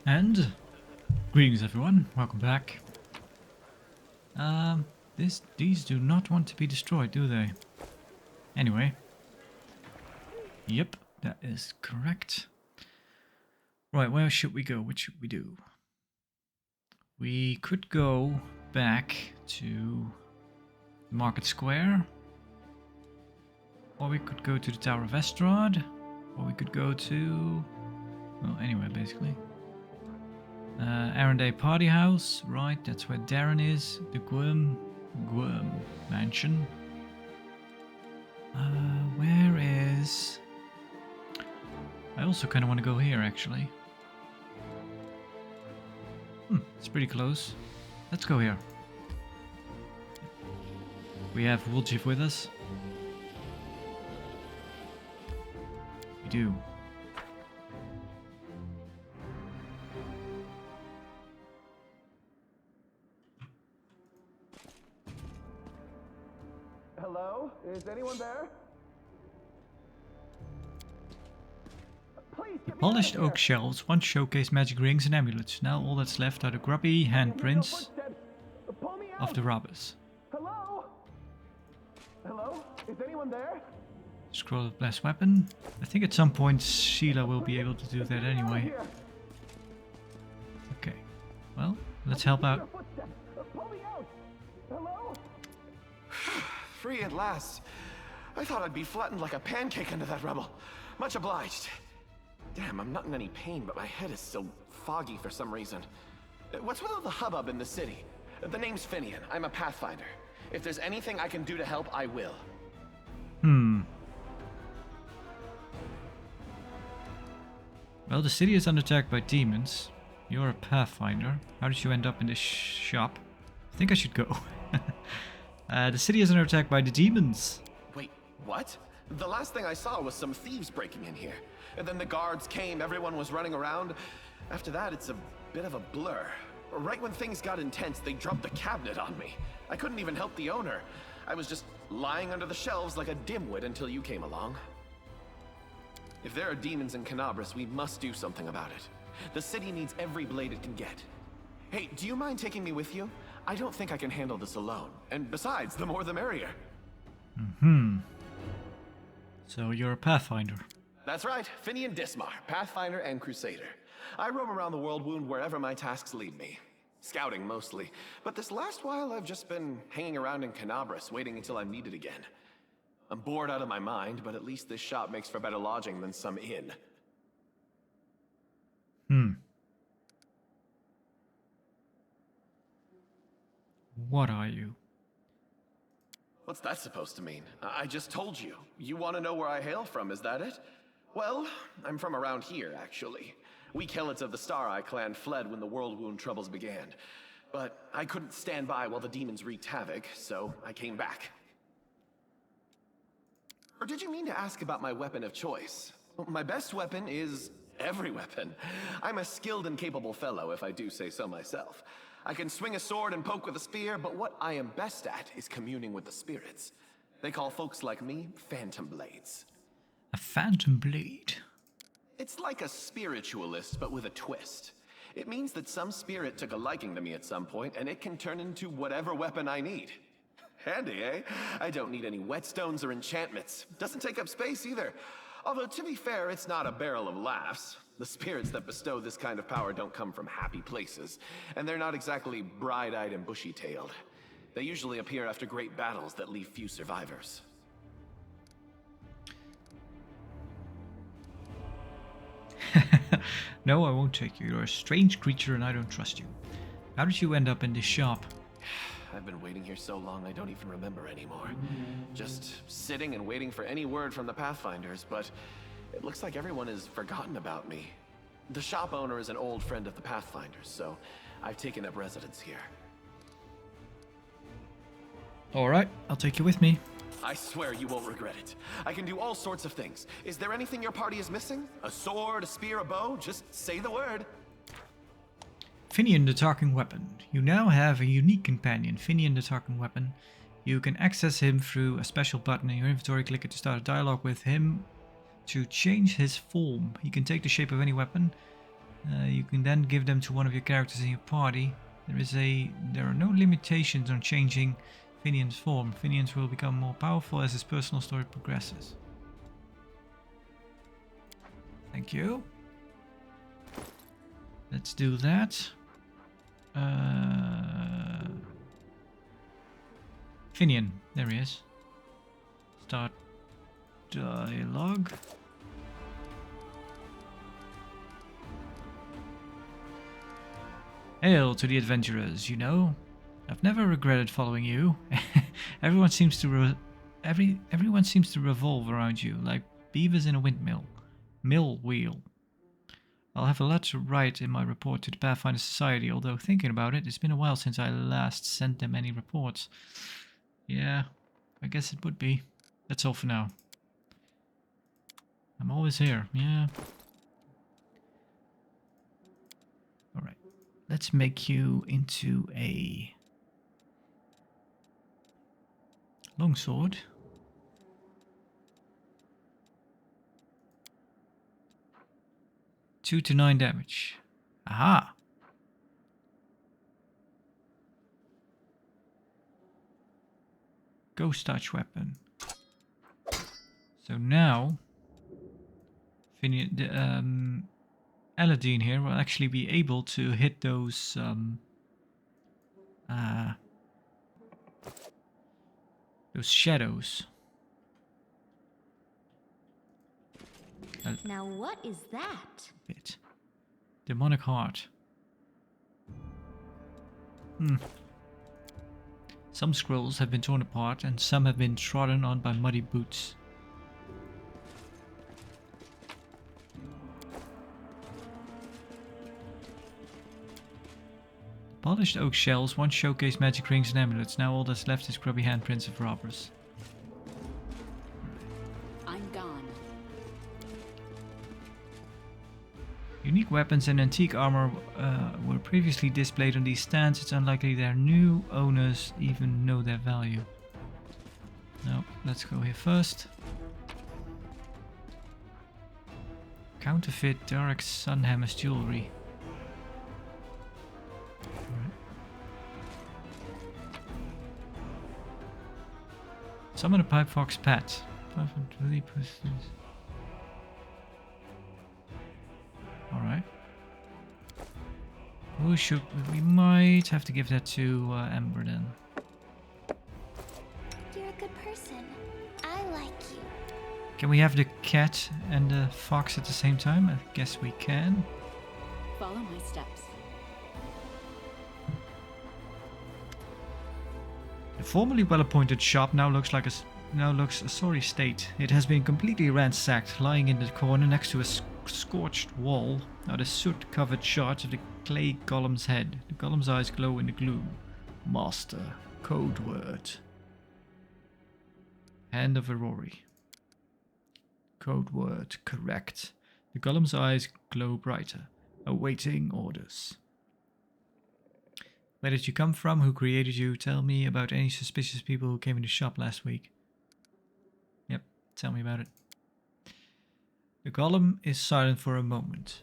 And greetings everyone, welcome back. These do not want to be destroyed, do they? Anyway. Yep, that is correct. Right, where should we go? What should we do? We could go back to the Market Square. Or we could go to the Tower of Estrad. Or we could go to... well, anywhere basically. Arendelle Party House, right, that's where Darren is. The Gwym Mansion. Where is... I also kind of want to go here, actually. It's pretty close. Let's go here. We have Woljif with us. We do. Hello? Is anyone there? Please, The polished oak shelves once showcased magic rings and amulets. Now all that's left are the grubby handprints of the robbers. Hello? Hello? Is anyone there? Scroll of blessed weapon. I think at some point Sheila will be able to do that anyway. Okay. Well, let's help out. Pull me out. Hello? Free at last. I thought I'd be flattened like a pancake under that rubble. Much obliged. Damn, I'm not in any pain, but my head is still foggy for some reason. What's with all the hubbub in the city? The name's Finian. I'm a Pathfinder. If there's anything I can do to help, I will. Well, the city is under attack by demons. You're a Pathfinder. How did you end up in this shop? I think I should go. The city is under attack by the demons. Wait, what? The last thing I saw was some thieves breaking in here. And then the guards came, everyone was running around. After that, it's a bit of a blur. Right when things got intense, they dropped the cabinet on me. I couldn't even help the owner. I was just lying under the shelves like a dimwit until you came along. If there are demons in Canabras, we must do something about it. The city needs every blade it can get. Hey, do you mind taking me with you? I don't think I can handle this alone. And besides, the more the merrier. So you're a Pathfinder. That's right, Finian Dismar, Pathfinder and Crusader. I roam around the world wound wherever my tasks lead me. Scouting mostly, but this last while I've just been hanging around in Canabras, waiting until I'm needed again. I'm bored out of my mind, but at least this shop makes for better lodging than some inn. What are you? What's that supposed to mean? I just told you. You want to know where I hail from, is that it? Well, I'm from around here, actually. We Kelets of the Star Eye clan fled when the World Wound troubles began. But I couldn't stand by while the demons wreaked havoc, so I came back. Or did you mean to ask about my weapon of choice? My best weapon is every weapon. I'm a skilled and capable fellow, if I do say so myself. I can swing a sword and poke with a spear, but what I am best at is communing with the spirits. They call folks like me phantom blades. A phantom blade? It's like a spiritualist, but with a twist. It means that some spirit took a liking to me at some point, and it can turn into whatever weapon I need. Handy, eh? I don't need any whetstones or enchantments. Doesn't take up space either. Although, to be fair, it's not a barrel of laughs. The spirits that bestow this kind of power don't come from happy places, and they're not exactly bright-eyed and bushy-tailed. They usually appear after great battles that leave few survivors. No, I won't take you. You're a strange creature and I don't trust you. How did you end up in this shop? I've been waiting here so long I don't even remember anymore. Just sitting and waiting for any word from the Pathfinders, but it looks like everyone has forgotten about me. The shop owner is an old friend of the Pathfinders, so I've taken up residence here. Alright, I'll take you with me. I swear you won't regret it. I can do all sorts of things. Is there anything your party is missing? A sword, a spear, a bow? Just say the word. Finian the Talking Weapon. You now have a unique companion, Finian the Talking Weapon. You can access him through a special button in your inventory. Click it to start a dialogue with him to change his form. He can take the shape of any weapon. You can then give them to one of your characters in your party. There are no limitations on changing Finian's form. Finian's will become more powerful as his personal story progresses. Thank you. Let's do that. Finian, there he is. Start dialogue. Hail to the adventurers, you know. I've never regretted following you. Everyone seems to revolve around you, like beavers in a windmill. Mill wheel. I'll have a lot to write in my report to the Pathfinder Society, although thinking about it, it's been a while since I last sent them any reports. Yeah, I guess it would be. That's all for now. I'm always here, yeah. Alright, let's make you into a longsword. Two to 9 damage. Aha! Ghost touch weapon. So now, Aladdin here will actually be able to hit those shadows. Now what is that? Bit. Demonic heart. Some scrolls have been torn apart and some have been trodden on by muddy boots. Polished oak shells once showcased magic rings and amulets. Now all that's left is grubby handprints of robbers. I'm gone. Unique weapons and antique armor were previously displayed on these stands. It's unlikely their new owners even know their value. No, let's go here first. Counterfeit Dark Sunhammer's jewelry. Summon a pipe fox pet. Alright. Who should we might have to give that to Ember then. You're a good person. I like you. Can we have the cat and the fox at the same time? I guess we can. Follow my steps. The formerly well-appointed shop now looks a sorry state. It has been completely ransacked, lying in the corner next to a scorched wall are the soot-covered shards of the clay golem's head. The golem's eyes glow in the gloom. Master. Code word. Hand of Aurori. Code word. Correct. The golem's eyes glow brighter. Awaiting orders. Where did you come from? Who created you? Tell me about any suspicious people who came in the shop last week. Yep, tell me about it. The golem is silent for a moment.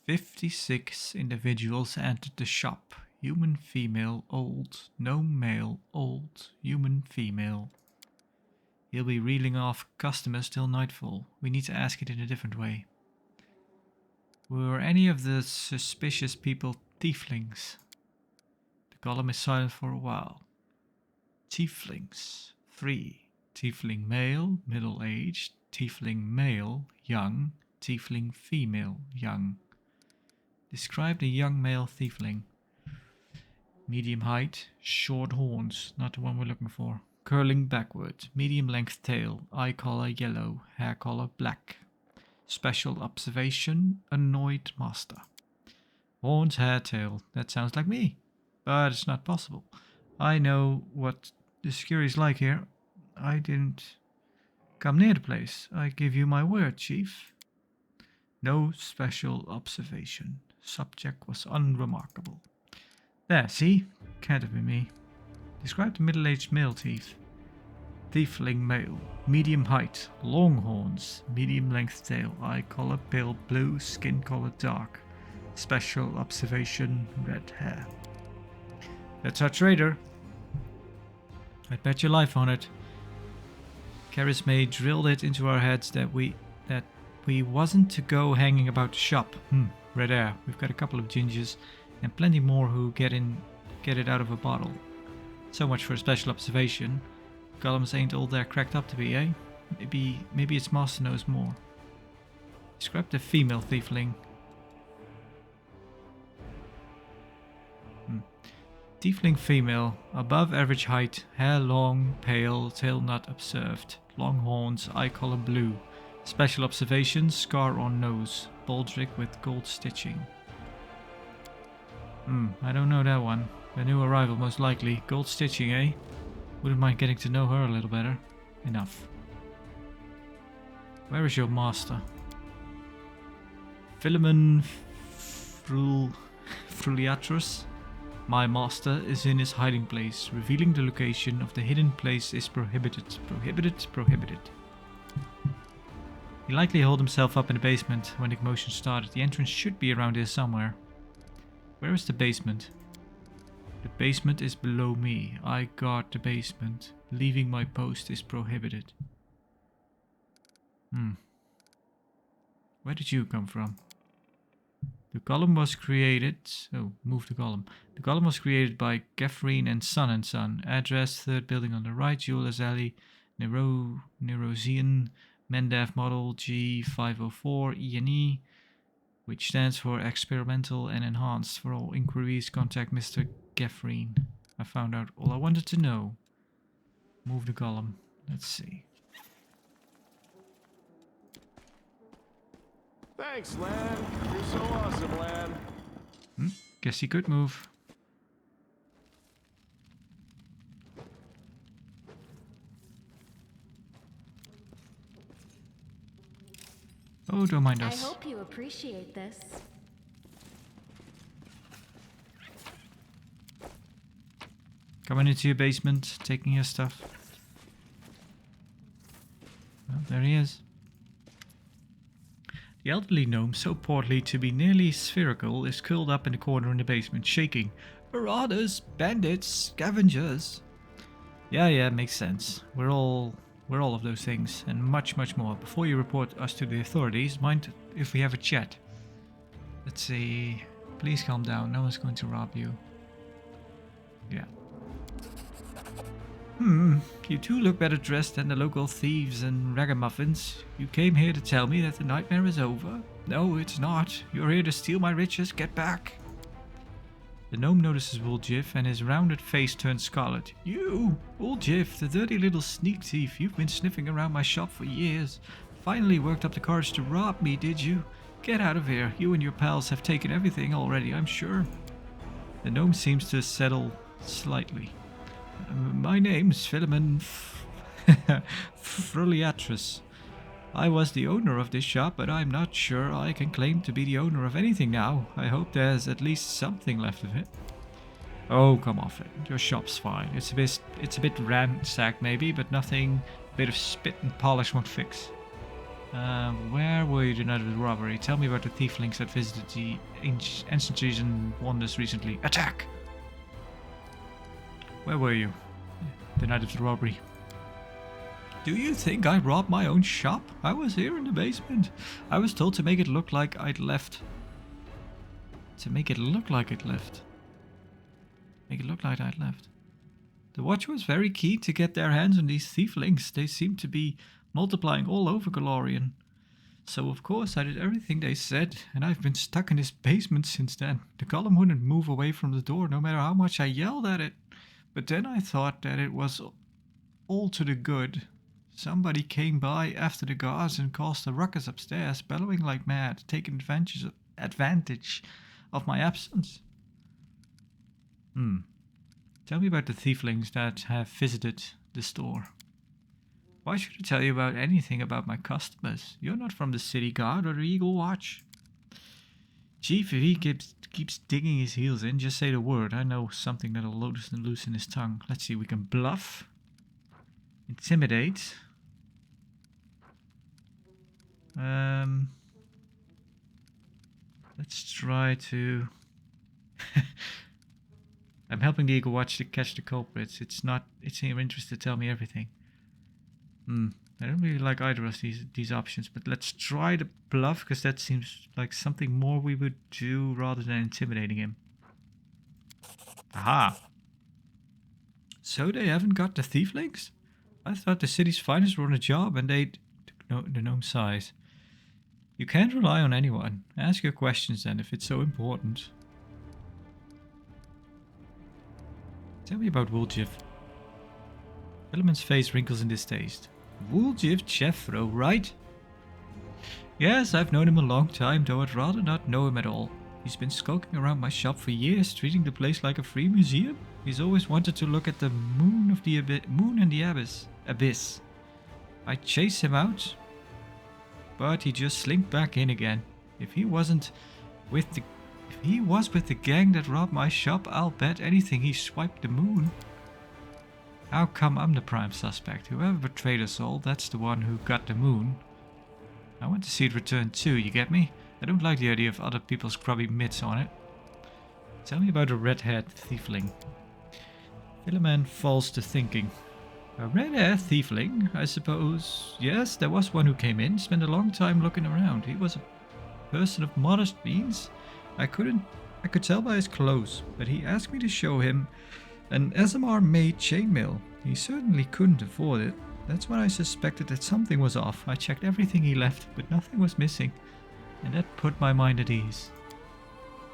56 individuals entered the shop. Human, female, old. Gnome, male, old. Human, female. He'll be reeling off customers till nightfall. We need to ask it in a different way. Were any of the suspicious people tieflings? The golem is silent for a while. Tieflings. 3. Tiefling male, middle-aged. Tiefling male, young. Tiefling female, young. Describe the young male tiefling. Medium height, short horns, not the one we're looking for. Curling backward, medium length tail, eye color yellow, hair color black. Special observation, annoyed master. Horns, hair, tail, that sounds like me. But it's not possible. I know what the security is like here. I didn't come near the place. I give you my word, Chief. No special observation. Subject was unremarkable. There, see? Can't have been me. Describe the middle-aged male thief. Tiefling male. Medium height. Long horns. Medium length tail. Eye color pale blue. Skin color dark. Special observation, red hair. That's our trader. I'd bet your life on it. Charisma drilled it into our heads that we wasn't to go hanging about the shop. Red air. We've got a couple of gingers and plenty more who get it out of a bottle. So much for a special observation. Golems ain't all they're cracked up to be, eh? Maybe its master knows more. Describe the female thiefling. Tiefling female, above average height, hair long, pale, tail not observed, long horns, eye color blue. Special observation, scar on nose, baldric with gold stitching. I don't know that one. A new arrival most likely. Gold stitching, eh? Wouldn't mind getting to know her a little better. Enough. Where is your master? Philemon Fruliatrus. My master is in his hiding place. Revealing the location of the hidden place is prohibited. Prohibited. He likely holed himself up in the basement when the commotion started. The entrance should be around here somewhere. Where is the basement? The basement is below me. I guard the basement. Leaving my post is prohibited. Where did you come from? The column was created... Oh, move the column. The column was created by Gefreen and Son. Address, third building on the right, Jewelers Alley, Nerosian, Mendav model G504 E&E, which stands for Experimental and Enhanced. For all inquiries, contact Mr. Gefreen. I found out all I wanted to know. Move the column. Let's see. Thanks, Lan. You're so awesome, Lan. Guess he could move. Oh, don't mind I us. hope you appreciate this. Coming into your basement, taking your stuff. Well, there he is. The elderly gnome, so portly to be nearly spherical, is curled up in the corner in the basement, shaking. Marauders, bandits, scavengers. Yeah, makes sense. We're all of those things, and much more. Before you report us to the authorities, mind if we have a chat? Let's see. Please calm down. No one's going to rob you. Yeah. You two look better dressed than the local thieves and ragamuffins. You came here to tell me that the nightmare is over? No, it's not. You're here to steal my riches. Get back. The gnome notices Woljif and his rounded face turns scarlet. You, Woljif, the dirty little sneak thief. You've been sniffing around my shop for years. Finally worked up the courage to rob me, did you? Get out of here. You and your pals have taken everything already, I'm sure. The gnome seems to settle slightly. My name's Philemon Fruliatrus. I was the owner of this shop, but I'm not sure I can claim to be the owner of anything now. I hope there's at least something left of it. Oh, come off it. Your shop's fine. It's a bit ransacked maybe, but nothing a bit of spit and polish won't fix. Where were you the night of the robbery? Tell me about the tieflings that visited the ancient and wonders recently. Attack! Where were you the night of the robbery? Do you think I robbed my own shop? I was here in the basement. I was told to make it look like I'd left. To make it look like I'd left. Make it look like I'd left. The Watcher was very keen to get their hands on these thieflings. They seem to be multiplying all over Galorian. So of course I did everything they said, and I've been stuck in this basement since then. The column wouldn't move away from the door no matter how much I yelled at it. But then I thought that it was all to the good. Somebody came by after the guards and caused a ruckus upstairs, bellowing like mad, taking advantage of my absence. Tell me about the thieflings that have visited the store. Why should I tell you about anything about my customers? You're not from the City Guard or the Eagle Watch. Chief, if he keeps digging his heels in, just say the word. I know something that'll loosen his tongue. Let's see, we can bluff. Intimidate. Let's try to... I'm helping the Eagle Watch to catch the culprits. It's in your interest to tell me everything. I don't really like either of these options, but let's try the bluff, because that seems like something more we would do rather than intimidating him. Aha! So they haven't got the thieflings? I thought the city's finest were on a job and they'd know the gnome size. You can't rely on anyone. Ask your questions then, if it's so important. Tell me about Wooljiv. Philemon's face wrinkles in distaste. Wooljiv Jeffro, right? Yes, I've known him a long time, though I'd rather not know him at all. He's been skulking around my shop for years, treating the place like a free museum. He's always wanted to look at the moon of the moon and the abyss. I chase him out, but he just slinked back in again. If he was with the gang that robbed my shop, I'll bet anything he swiped the moon. How come I'm the prime suspect? Whoever betrayed us all, that's the one who got the moon. I want to see it return too, you get me? I don't like the idea of other people's grubby mitts on it. Tell me about a red-haired thiefling. Philemon falls to thinking. A red-haired thiefling, I suppose. Yes, there was one who came in, spent a long time looking around. He was a person of modest means. I could tell by his clothes, but he asked me to show him an SMR-made chainmail. He certainly couldn't afford it. That's when I suspected that something was off. I checked everything he left, but nothing was missing, and that put my mind at ease.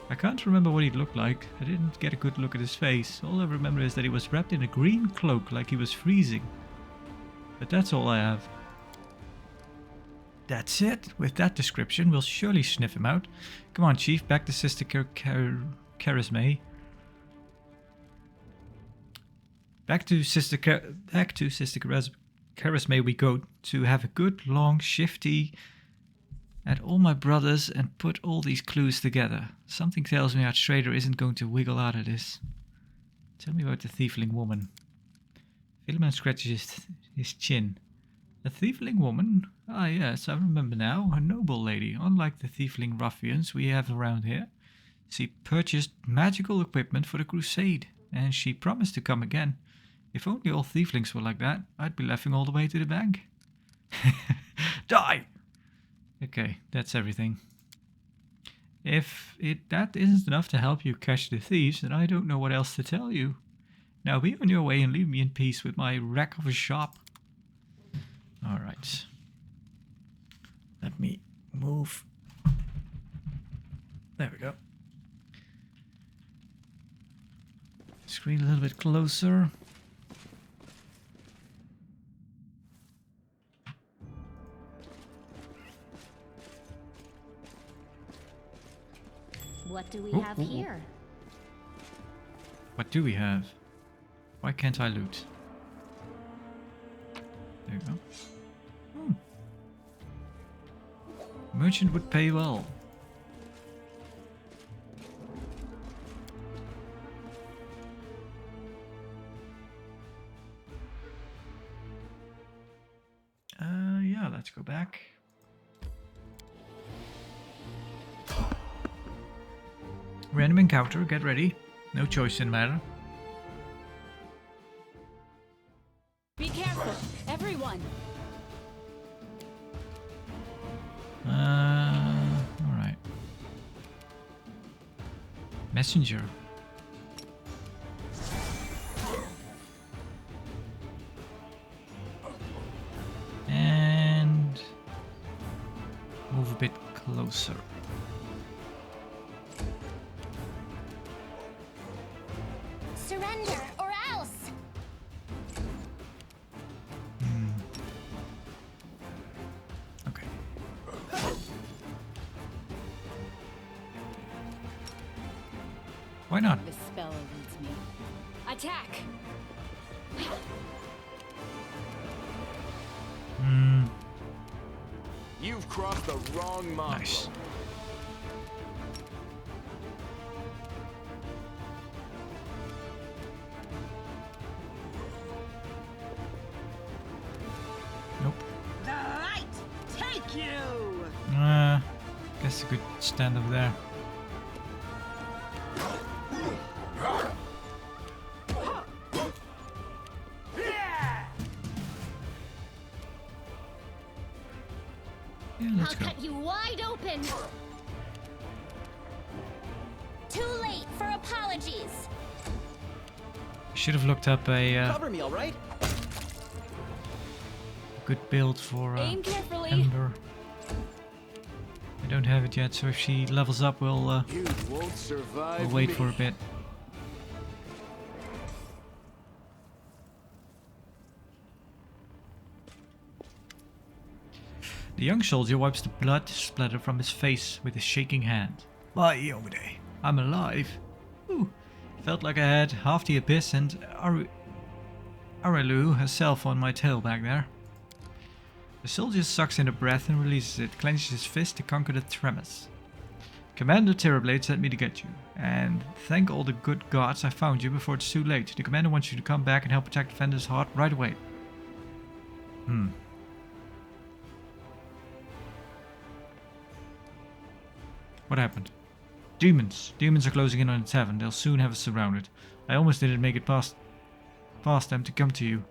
I can't remember what he looked like. I didn't get a good look at his face. All I remember is that he was wrapped in a green cloak like he was freezing. But that's all I have. That's it. With that description, we'll surely sniff him out. Come on, Chief, back to Sister Charisme. Back to Sister Charisme we go to have a good long shifty at all my brothers and put all these clues together. Something tells me our trader isn't going to wiggle out of this. Tell me about the thiefling woman. Philemon scratches his chin. A thiefling woman? Ah yes, I remember now. A noble lady, unlike the thiefling ruffians we have around here. She purchased magical equipment for the crusade, and she promised to come again. If only all thieflings were like that, I'd be laughing all the way to the bank. Die! Okay, that's everything. If that isn't enough to help you catch the thieves, then I don't know what else to tell you. Now be on your way and leave me in peace with my wreck of a shop. Alright. Let me move. There we go. Screen a little bit closer. What do we have here? What do we have? Why can't I loot? There you go. Merchant would pay well. Yeah, let's go back. Random encounter, get ready. No choice in the matter. Be careful, everyone. Alright. Messenger. And move a bit closer. Surrender or else. Okay. Why not? The spell eludes me. Attack! You've crossed the wrong mob. Nice. Nope. The light take you. Guess I could stand over there. I'll go. cut you wide open. Too late for apologies. Should have looked up a Cover me, all right? good build for Aim carefully. Ember. I don't have it yet, so if she levels up, we'll You won't survive wait me. for a bit. The young soldier wipes the blood splatter from his face with a shaking hand. My Yomide, I'm alive. Ooh, felt like I had half the abyss and Arelu herself on my tail back there. The soldier sucks in a breath and releases it, clenches his fist to conquer the tremors. Commander Terrorblade sent me to get you, and thank all the good gods I found you before it's too late. The commander wants you to come back and help protect Defender's heart right away. What happened? Demons. Demons are closing in on the tavern. They'll soon have us surrounded. I almost didn't make it past them to come to you.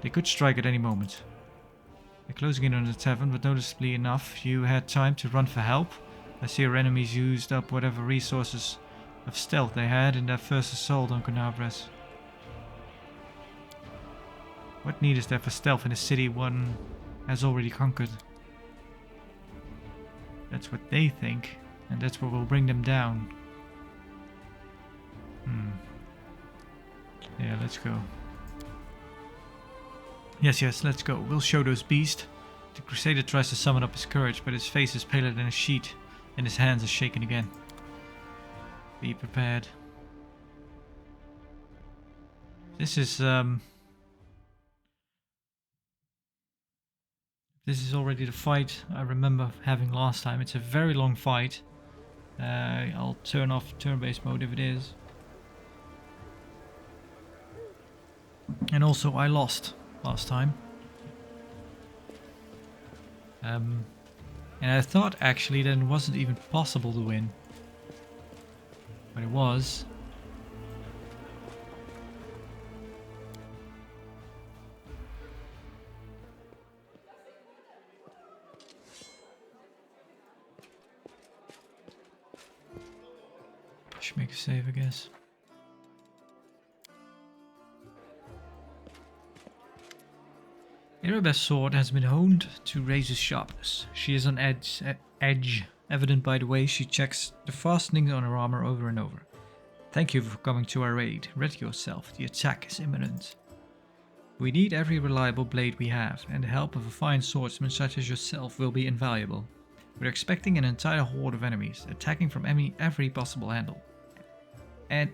They could strike at any moment. They're closing in on the tavern, but noticeably enough, you had time to run for help. I see your enemies used up whatever resources of stealth they had in their first assault on Canabras. What need is there for stealth in a city one has already conquered? That's what they think, and that's what will bring them down. Yeah, let's go. Yes, let's go. We'll show those beasts. The Crusader tries to summon up his courage, but his face is paler than a sheet, and his hands are shaking again. Be prepared. This is already the fight I remember having last time. It's a very long fight. I'll turn off turn-based mode if it is. And also I lost last time. And I thought actually that it wasn't even possible to win. But it was. Should make a save, I guess. Arabe's sword has been honed to razor sharpness. She is on edge, evident by the way she checks the fastenings on her armor over and over. Thank you for coming to our aid. Ready yourself, the attack is imminent. We need every reliable blade we have, and the help of a fine swordsman such as yourself will be invaluable. We're expecting an entire horde of enemies, attacking from every possible angle. I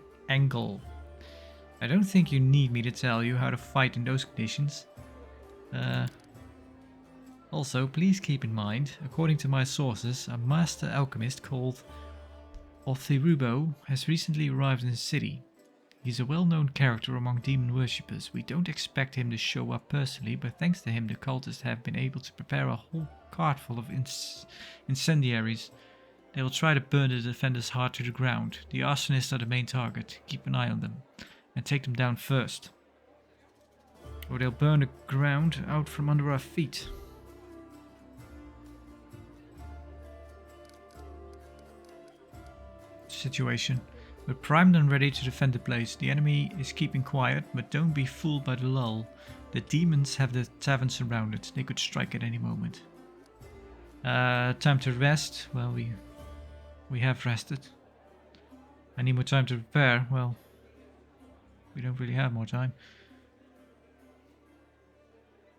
don't think you need me to tell you how to fight in those conditions. Also, please keep in mind, according to my sources, a master alchemist called Othirubo has recently arrived in the city. He's a well-known character among demon worshippers. We don't expect him to show up personally, but thanks to him the cultists have been able to prepare a whole cart full of incendiaries. They will try to burn the defender's heart to the ground. The arsonists are the main target. Keep an eye on them and take them down first, or they'll burn the ground out from under our feet. Situation. We're primed and ready to defend the place. The enemy is keeping quiet, but don't be fooled by the lull. The demons have the tavern surrounded. They could strike at any moment. Time to rest. Well, we have rested. I need more time to prepare. Well, we don't really have more time.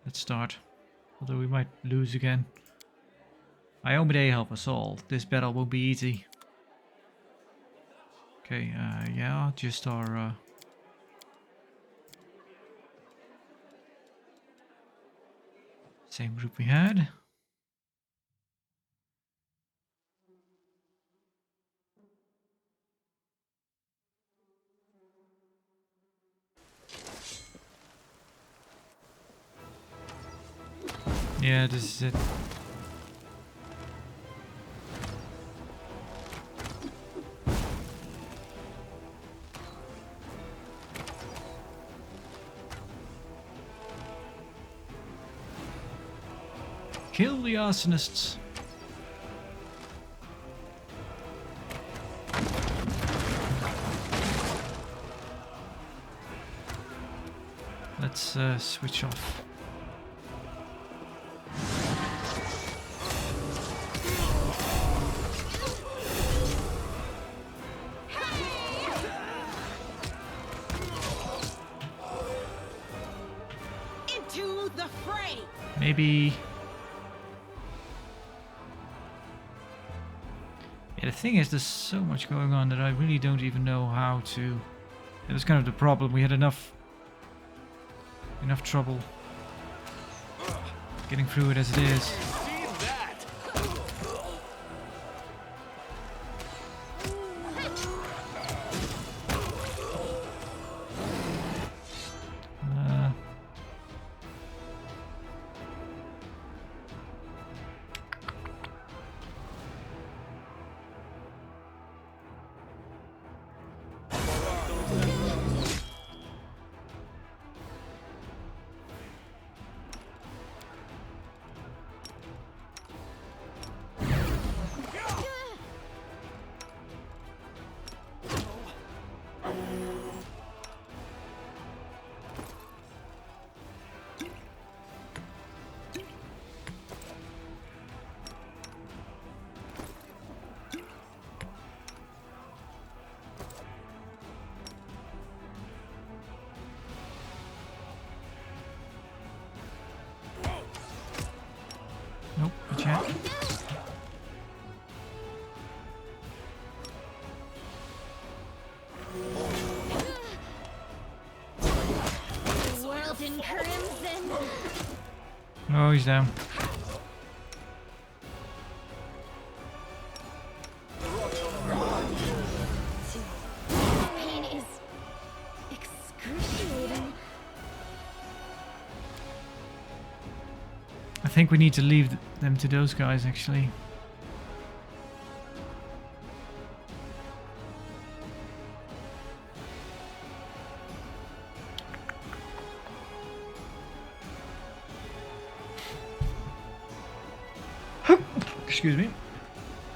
Let's start. Although we might lose again. Iomide help us all. This battle won't be easy. Okay, yeah, just our same group we had. Yeah, this is it. Kill the arsonists. let's switch off. Into the fray. Maybe. Yeah, the thing is, there's so much going on that I really don't even know how to. It was kind of the problem. We had enough trouble getting through it as it is. See that? Nope, not yet. The world in crimson. Oh, he's down. Pain is excruciating. I think we need to leave them to those guys, actually. Excuse me.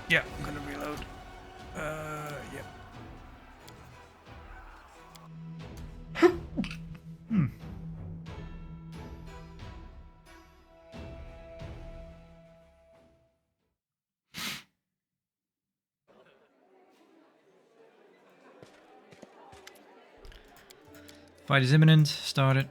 Yeah, I'm gonna reload. Yeah. Fight is imminent. Start it.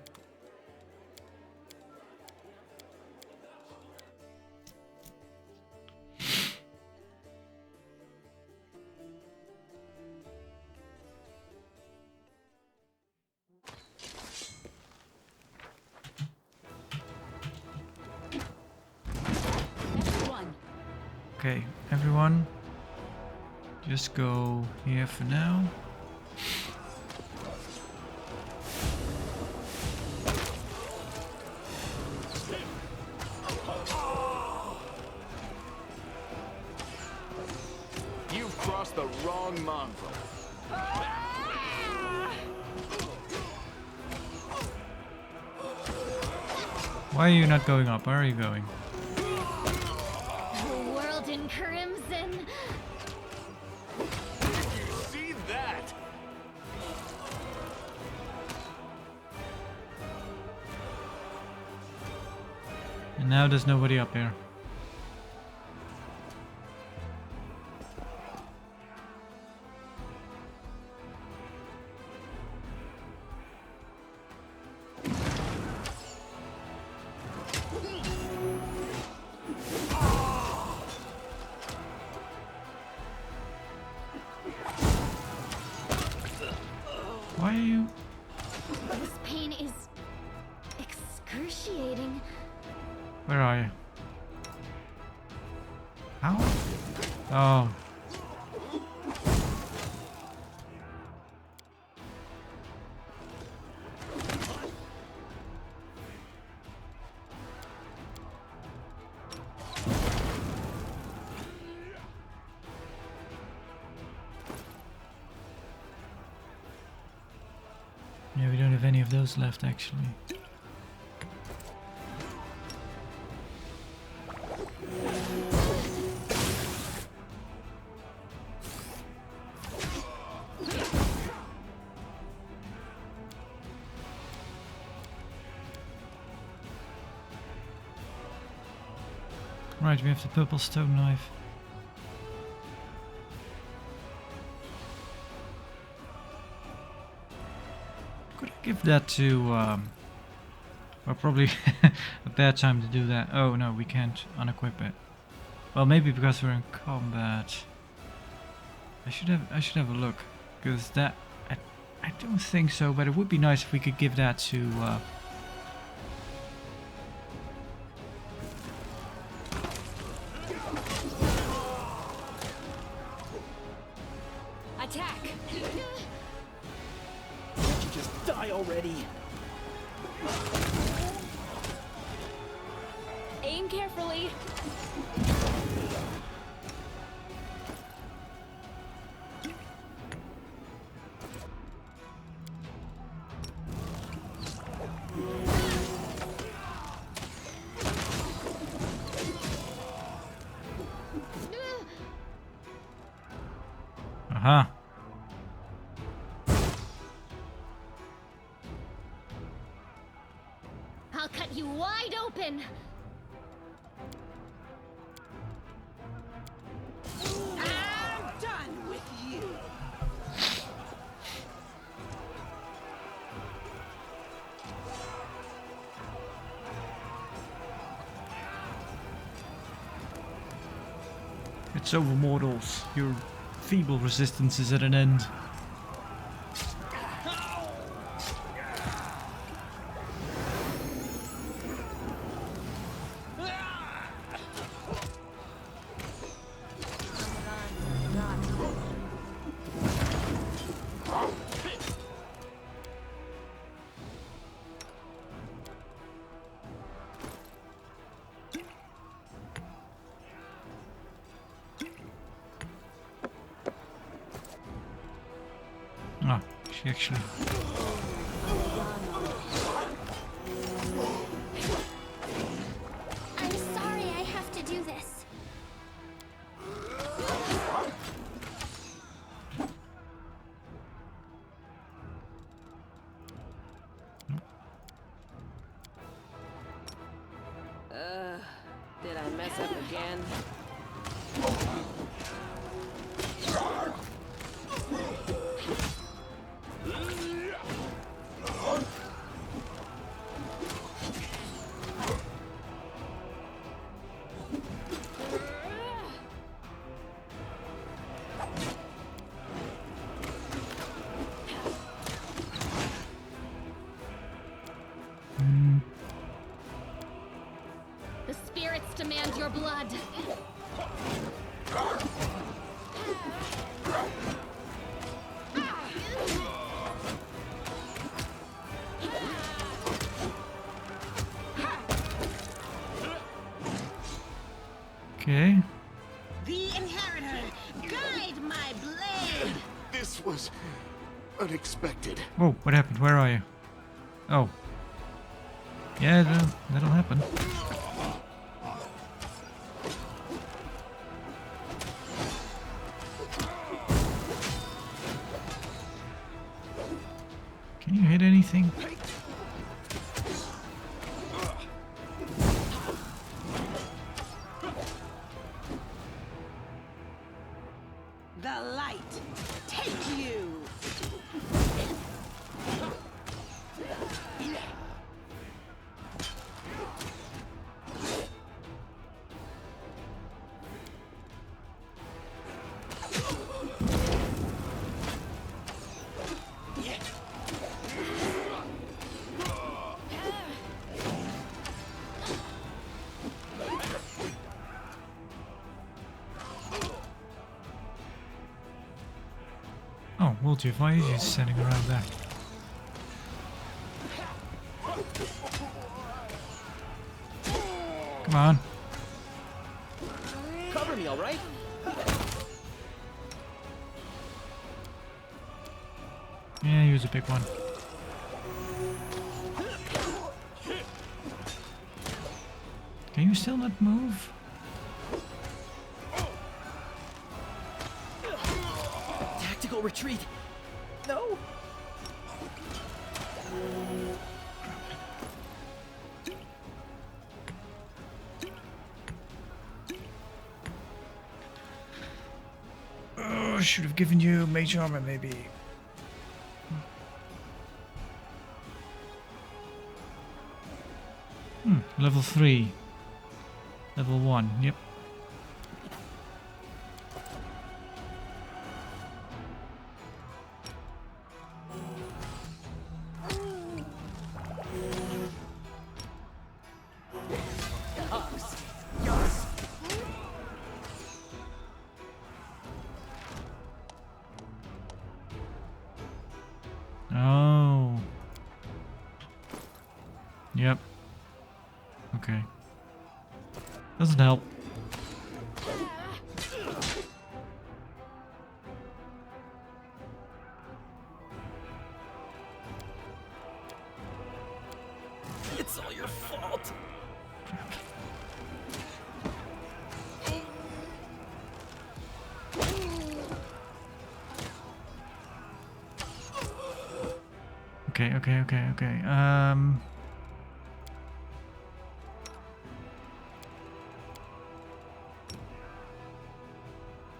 Everyone. Okay, everyone, just go here for now. You've crossed the wrong mongrel. Why are you not going up? Where are you going? The world in crimson. You see that? And now there's nobody up here. Why are you? This pain is excruciating. Where are you? How? Oh. Yeah, we don't have any of those left, actually. Right, we have the purple stone knife. Could I give that to... well, probably a bad time to do that. Oh no, we can't unequip it. Well, maybe because we're in combat. I should have a look, because that I don't think so. But it would be nice if we could give that to. Attack! Can't you just die already? Aim carefully. Aha. I'll cut you wide open. I'm done with you. It's over, mortals. Your feeble resistance is at an end. Ah, she actually... I'm sorry I have to do this. Did I mess up again? The spirits demand your blood. Okay. The Inheritor, guide my blade. This was unexpected. Whoa, what happened? Where are you? Oh. Yeah, that'll happen. Can you hit anything? The light, take you. Oh, Walter, why are you just standing around there? Come on. Cover me, all right? Yeah, he was a big one. Can you still not move? Tactical retreat. No. I should have given you mage armor, maybe. Level 3. Level 1, yep. Oh. Yep. Okay. Doesn't help. It's all your fault. Okay.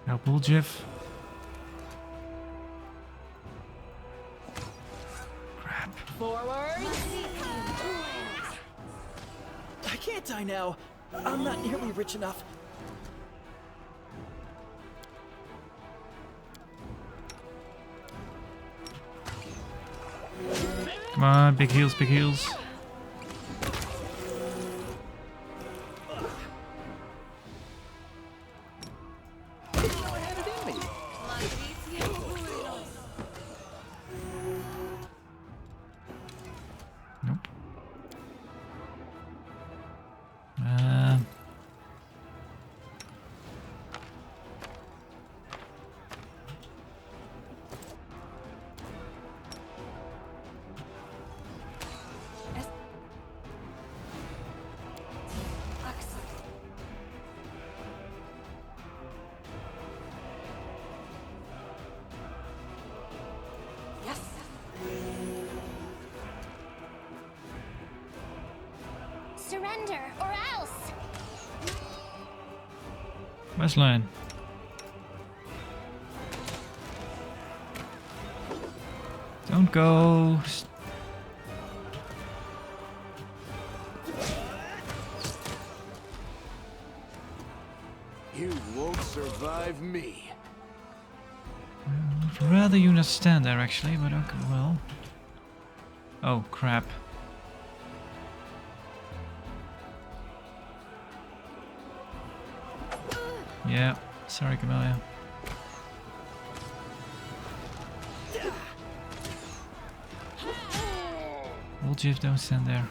Help Jiff. Crap. Forward. I can't die now. I'm not nearly rich enough. Come on, big heals, big heals. Nope. Surrender, or else! Where's Lion? Don't go. You won't survive me. I'd rather you not stand there, actually, but okay, well. Oh, crap. Yeah, sorry, Camellia. Jiff, don't stand there.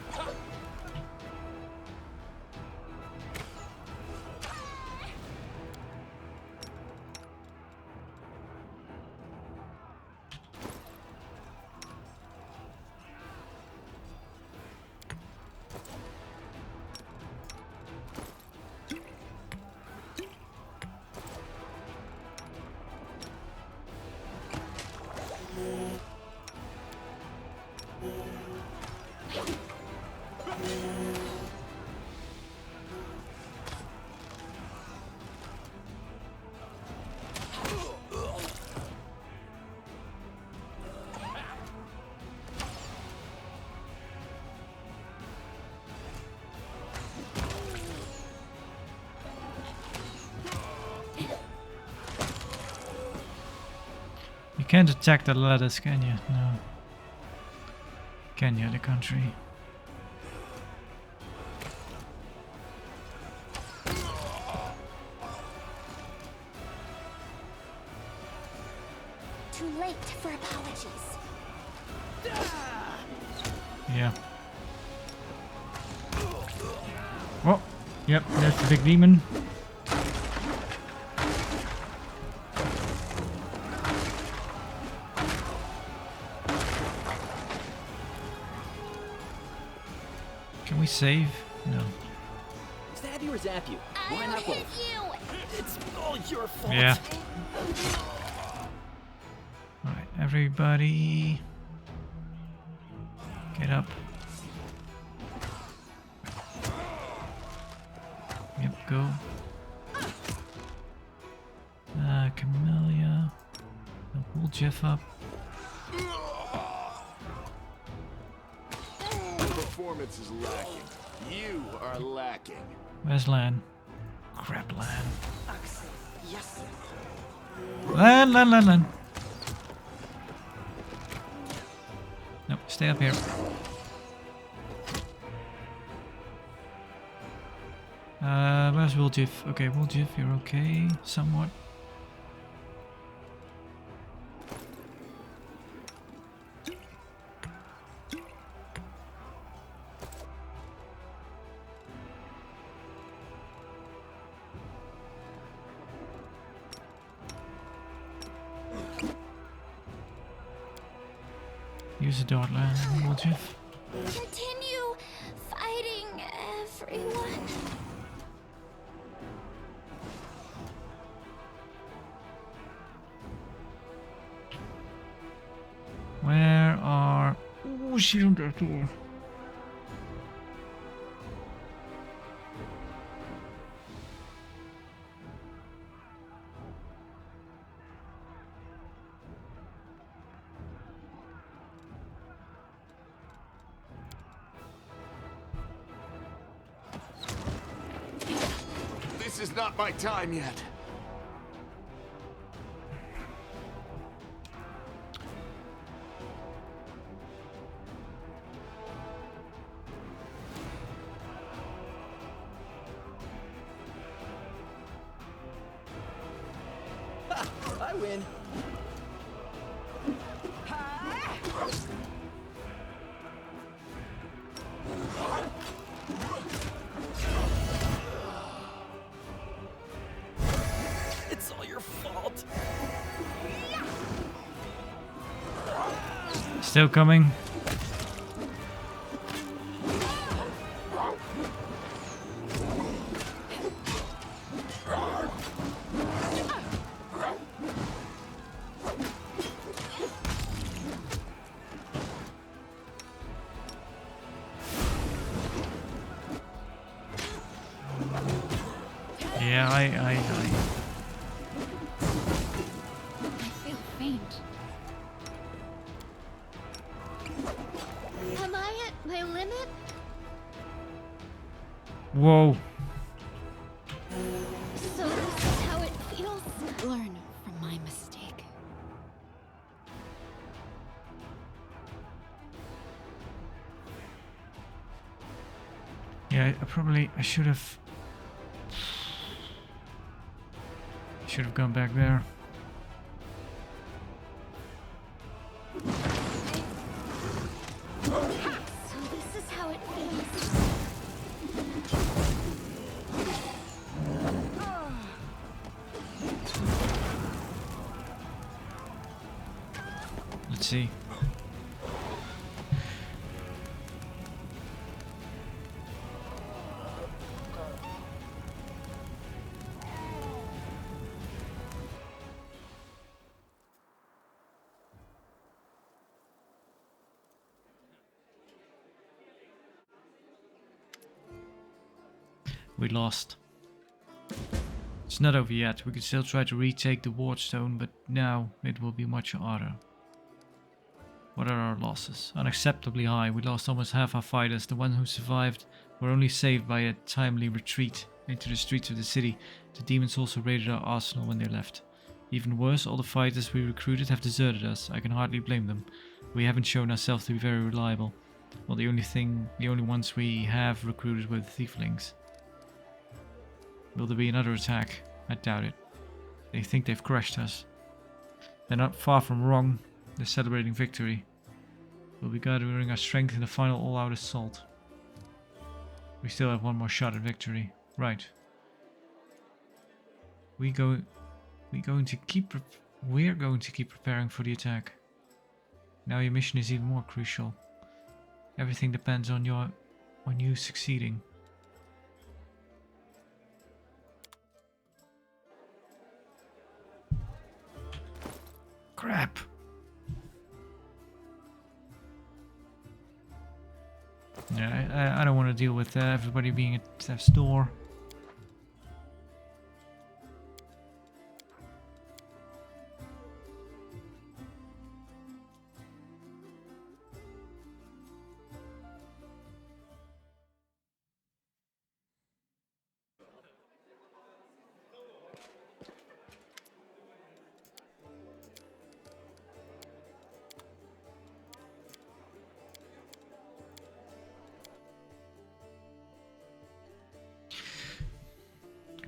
You can't attack the ladders, can you? No. Can you, the country? Too late for apologies. Yeah. Oh, yep, there's the big demon. Can we save? No. Stab you or zap you? Why I'll not hit both? you! It's all your fault. Yeah. Alright, everybody. Get up. Yep, go. Camellia. Jeff up. Performance is lacking. You are lacking. Where's Lan? Crap, Lan. Yes. Lan. Nope, stay up here. Where's Woljif? Okay, Woljif, you're okay, somewhat. Use a dart, Lan. Woljif. Continue fighting, everyone. Where are... Oh, she's on that door. This is not my time yet. I win. It's all your fault. Still coming. Yeah, I feel faint. Am I at my limit? Whoa. So this is how it feels. Learn from my mistake. Yeah, I should have gone back there. So this is how it feels. Let's see. We lost. It's not over yet. We can still try to retake the ward stone, but now it will be much harder. What are our losses? Unacceptably high. We lost almost half our fighters. The ones who survived were only saved by a timely retreat into the streets of the city. The demons also raided our arsenal when they left. Even worse, all the fighters we recruited have deserted us. I can hardly blame them. We haven't shown ourselves to be very reliable. Well, the only ones we have recruited were the thieflings. Will there be another attack? I doubt it. They think they've crushed us. They're not far from wrong. They're celebrating victory. We'll be gathering our strength in the final all-out assault. We still have one more shot at victory. Right. We're going to keep preparing for the attack. Now your mission is even more crucial. Everything depends on you succeeding. Crap. Yeah, I don't want to deal with everybody being at death's door.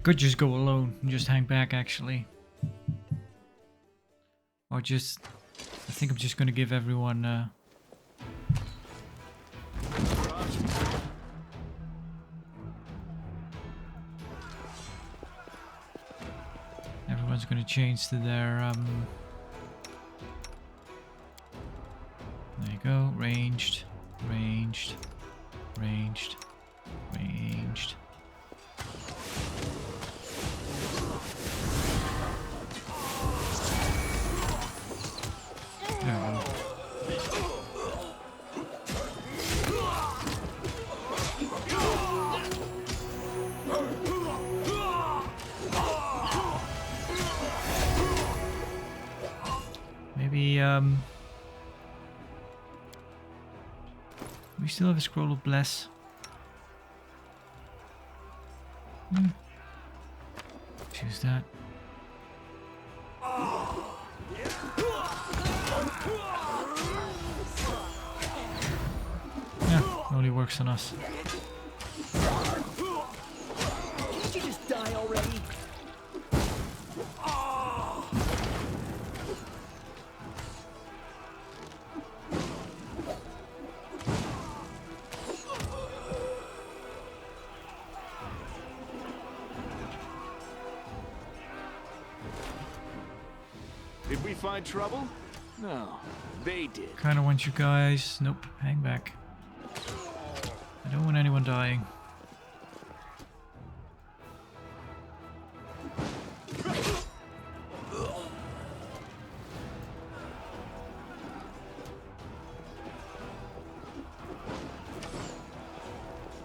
Could just go alone and just hang back actually. Or just... I think I'm just gonna give everyone... everyone's gonna change to their... There you go. Ranged. Ranged. Ranged. Ranged. There we go. Maybe, we still have a scroll of bless. Choose that. Yeah, only works on us. Can't you just die already? Did we find trouble? No, they did. Kinda want you guys. Nope, hang back. I don't want anyone dying.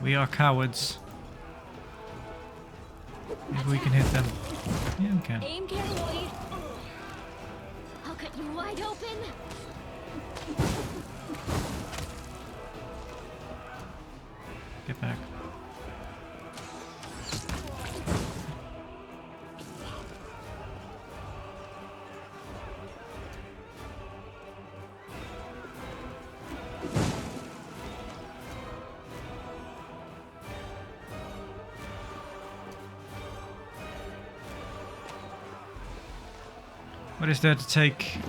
We are cowards. Maybe we can hit them. Yeah, we can. Aim carefully. I'll cut you wide open. Get back. What is there to take?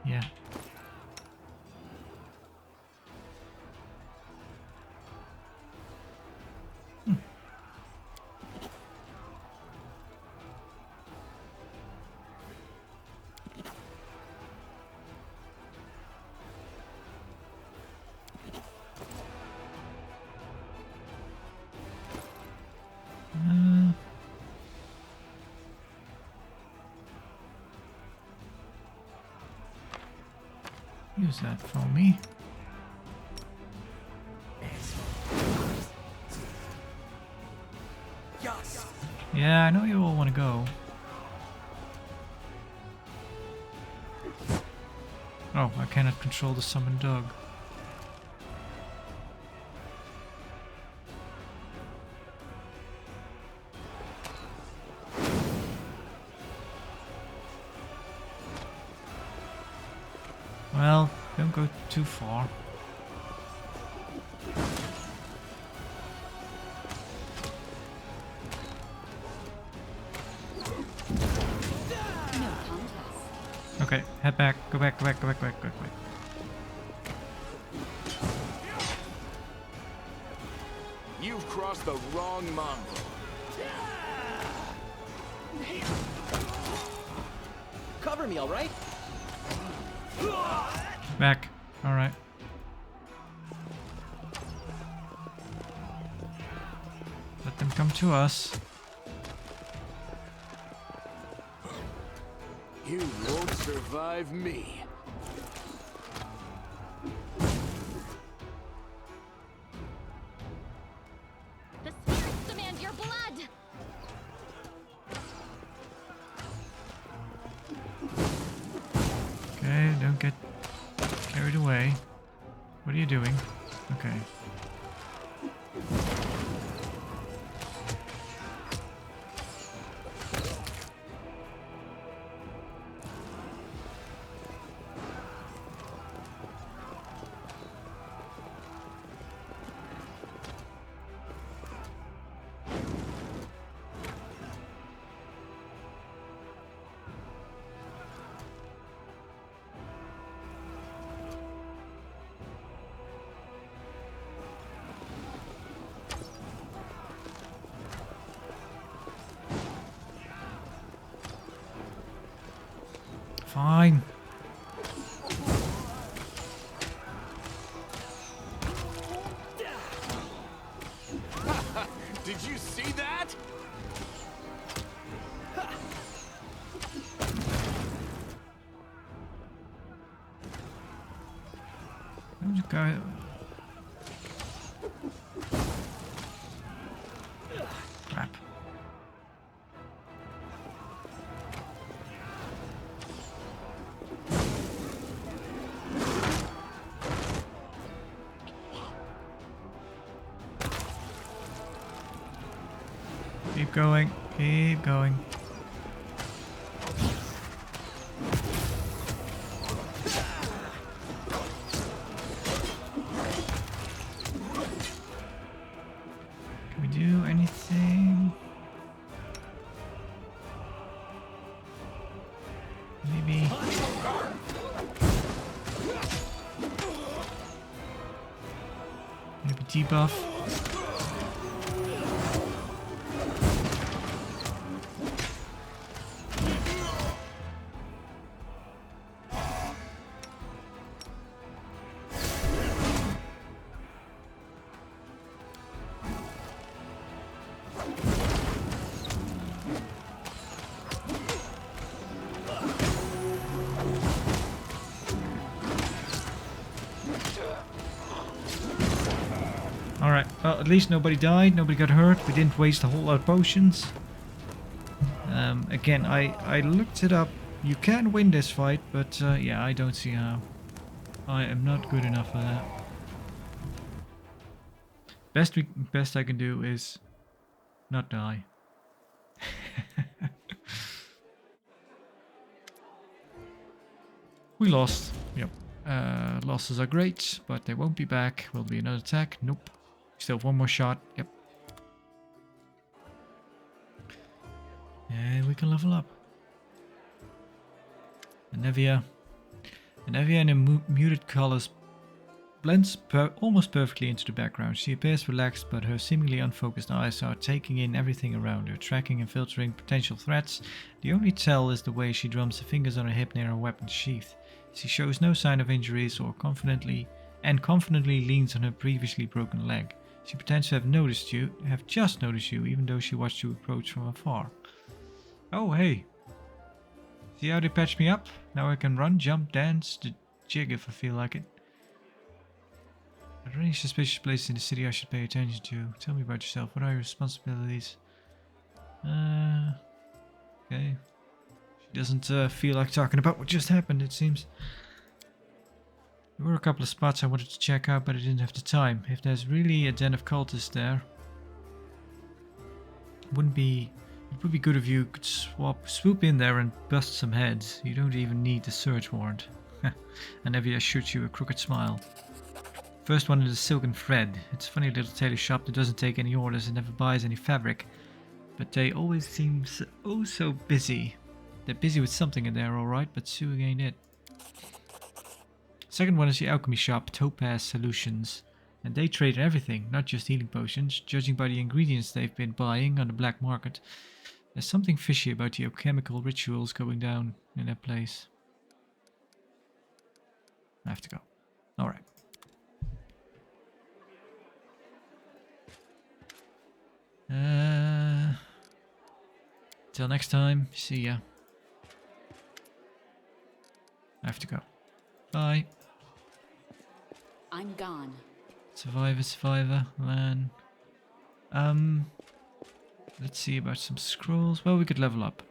Yeah. Use that for me. Yeah, I know you all want to go. Oh, I cannot control the summoned dog. Well, don't go too far. No contest. Okay, head back. Go back, go back, go back, go back, go back, go back. You've crossed the wrong mongrel. Cover me, all right? Back. Alright. Let them come to us. You won't survive me. The spirits demand your blood. Okay, don't get carried away. What are you doing? Okay. Fine. Did you see that? Where's the guy? Crap. Keep going, keep going. Can we do anything? Maybe. Maybe debuff. Alright, well at least nobody died, nobody got hurt, we didn't waste a whole lot of potions. Again, I looked it up, you can win this fight, but yeah, I don't see how. I am not good enough for that. Best I can do is not die. We lost, yep. Losses are great, but they won't be back. Will be another attack? Nope. Still one more shot. Yep. And we can level up. Anevia. Anevia in muted colors blends almost perfectly into the background. She appears relaxed, but her seemingly unfocused eyes are taking in everything around her, tracking and filtering potential threats. The only tell is the way she drums the fingers on her hip near her weapon sheath. She shows no sign of injuries or confidently leans on her previously broken leg. She pretends to have just noticed you, even though she watched you approach from afar. Oh, hey. See how they patched me up? Now I can run, jump, dance, the jig if I feel like it. Are there any suspicious places in the city I should pay attention to? Tell me about yourself. What are your responsibilities? Okay. She doesn't feel like talking about what just happened, it seems. There were a couple of spots I wanted to check out, but I didn't have the time. If there's really a den of cultists there, it would be good if you could swoop in there and bust some heads. You don't even need the search warrant. And Evia shoots you a crooked smile. First one is a silken thread. It's a funny little tailor shop that doesn't take any orders and never buys any fabric. But they always seem so busy. They're busy with something in there, alright, but sewing ain't it. Second one is the alchemy shop, Topaz Solutions. And they trade everything, not just healing potions. Judging by the ingredients they've been buying on the black market, there's something fishy about the alchemical rituals going down in that place. I have to go. Alright. Till next time, see ya. I have to go. Bye. I'm gone. Survivor, man. Let's see about some scrolls. Well, we could level up.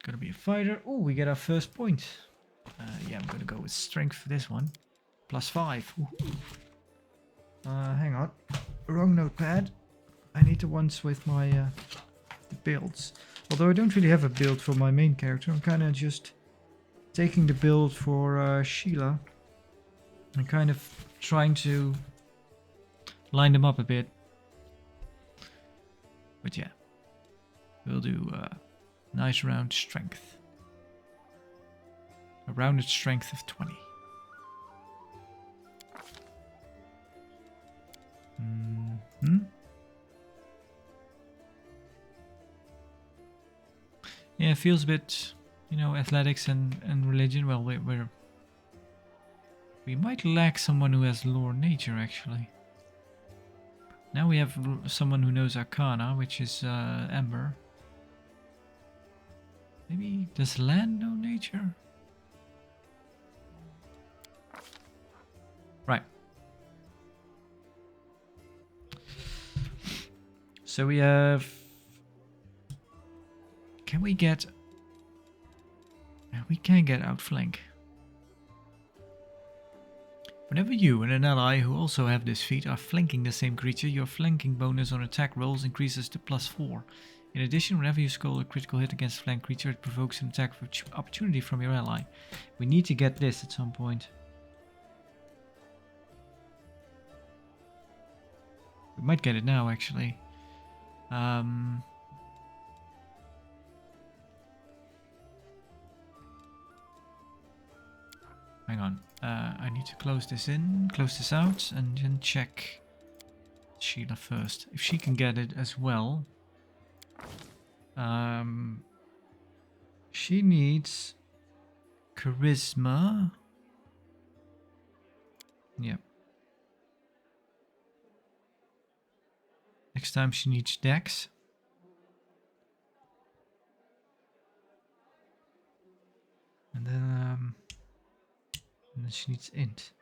Gonna be a fighter. Oh, we get our first point. Yeah, I'm gonna go with strength for this one. +5. Hang on. Wrong notepad. I need the ones with my builds. Although I don't really have a build for my main character. I'm kind of just taking the build for Sheila. And kind of trying to line them up a bit. But yeah. We'll do nice round strength. A rounded strength of 20. Yeah, it feels a bit, you know, athletics and religion. Well, we might lack someone who has lore nature, actually. Now we have someone who knows Arcana, which is Ember. Maybe does Land know nature? Right. So we have... Can we get... We can get outflank. Whenever you and an ally who also have this feat are flanking the same creature, your flanking bonus on attack rolls increases to +4. In addition, whenever you score a critical hit against a flanked creature, it provokes an attack opportunity from your ally. We need to get this at some point. We might get it now, actually. Hang on. I need to close this out, and then check Sheila first. If she can get it as well. She needs charisma. Yep. Next time she needs dex. And then she needs int.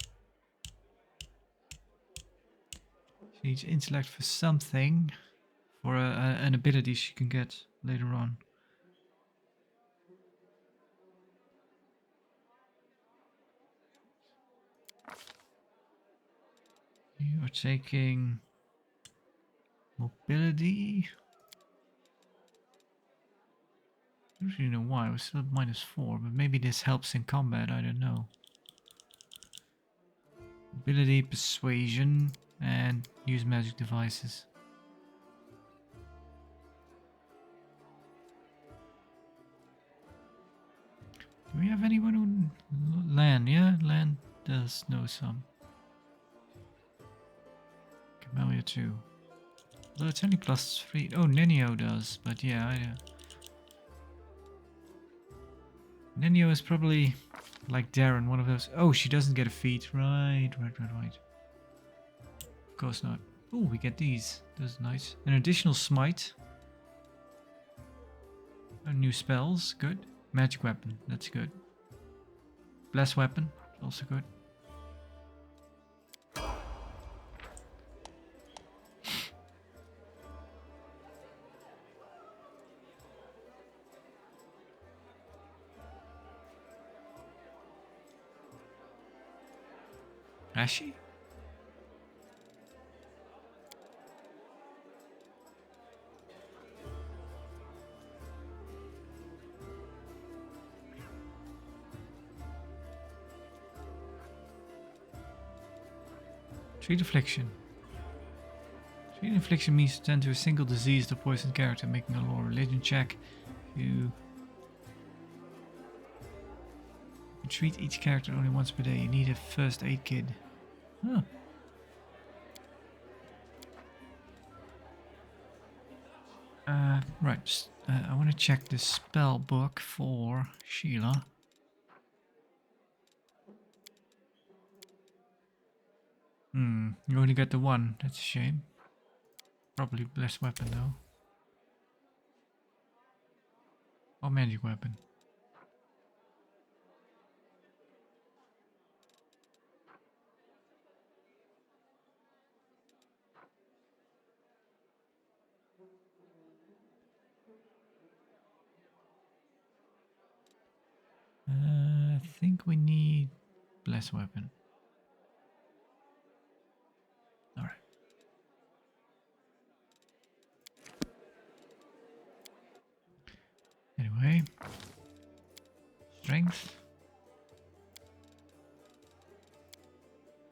She needs intellect for something. For an ability she can get later on. You are taking mobility. I don't really know why. It was still -4, but maybe this helps in combat. I don't know. Ability, persuasion, and use magic devices. Do we have anyone who... Lan, yeah? Lan does know some. Camellia too. Although it's only +3. Oh, Nenio does, but yeah, Nenio is probably like Darren, one of those... Oh, she doesn't get a feat. Right. Of course not. Oh, we get these. Those are nice. An additional smite. New spells. Good. Magic weapon. That's good. Bless weapon. Also good. Ashy? Treat affliction. Treat affliction means to tend to a single diseased or poisoned character, making a law religion check. You treat each character only once per day. You need a first aid kit. Huh. Right. I want to check the spell book for Sheila. You only got the one. That's a shame. Probably blessed weapon though. Or magic weapon. think we need blessed weapon. All right. Anyway, strength.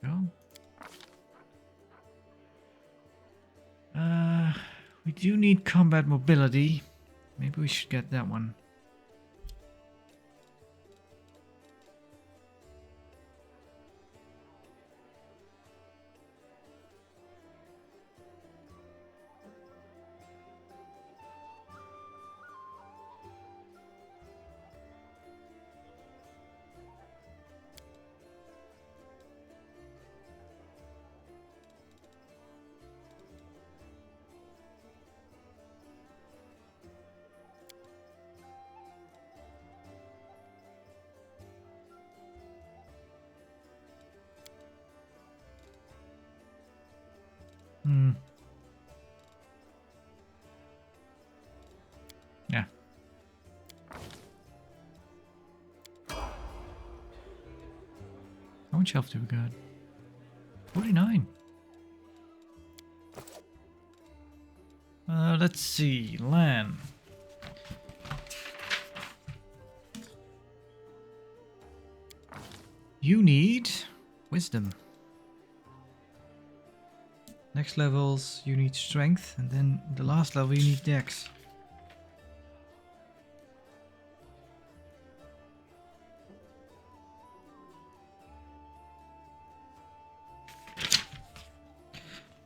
Go. We do need combat mobility. Maybe we should get that one. Yeah. How much health do we got? 49. Let's see. Lan. You need wisdom. Next levels you need strength, and then the last level you need dex.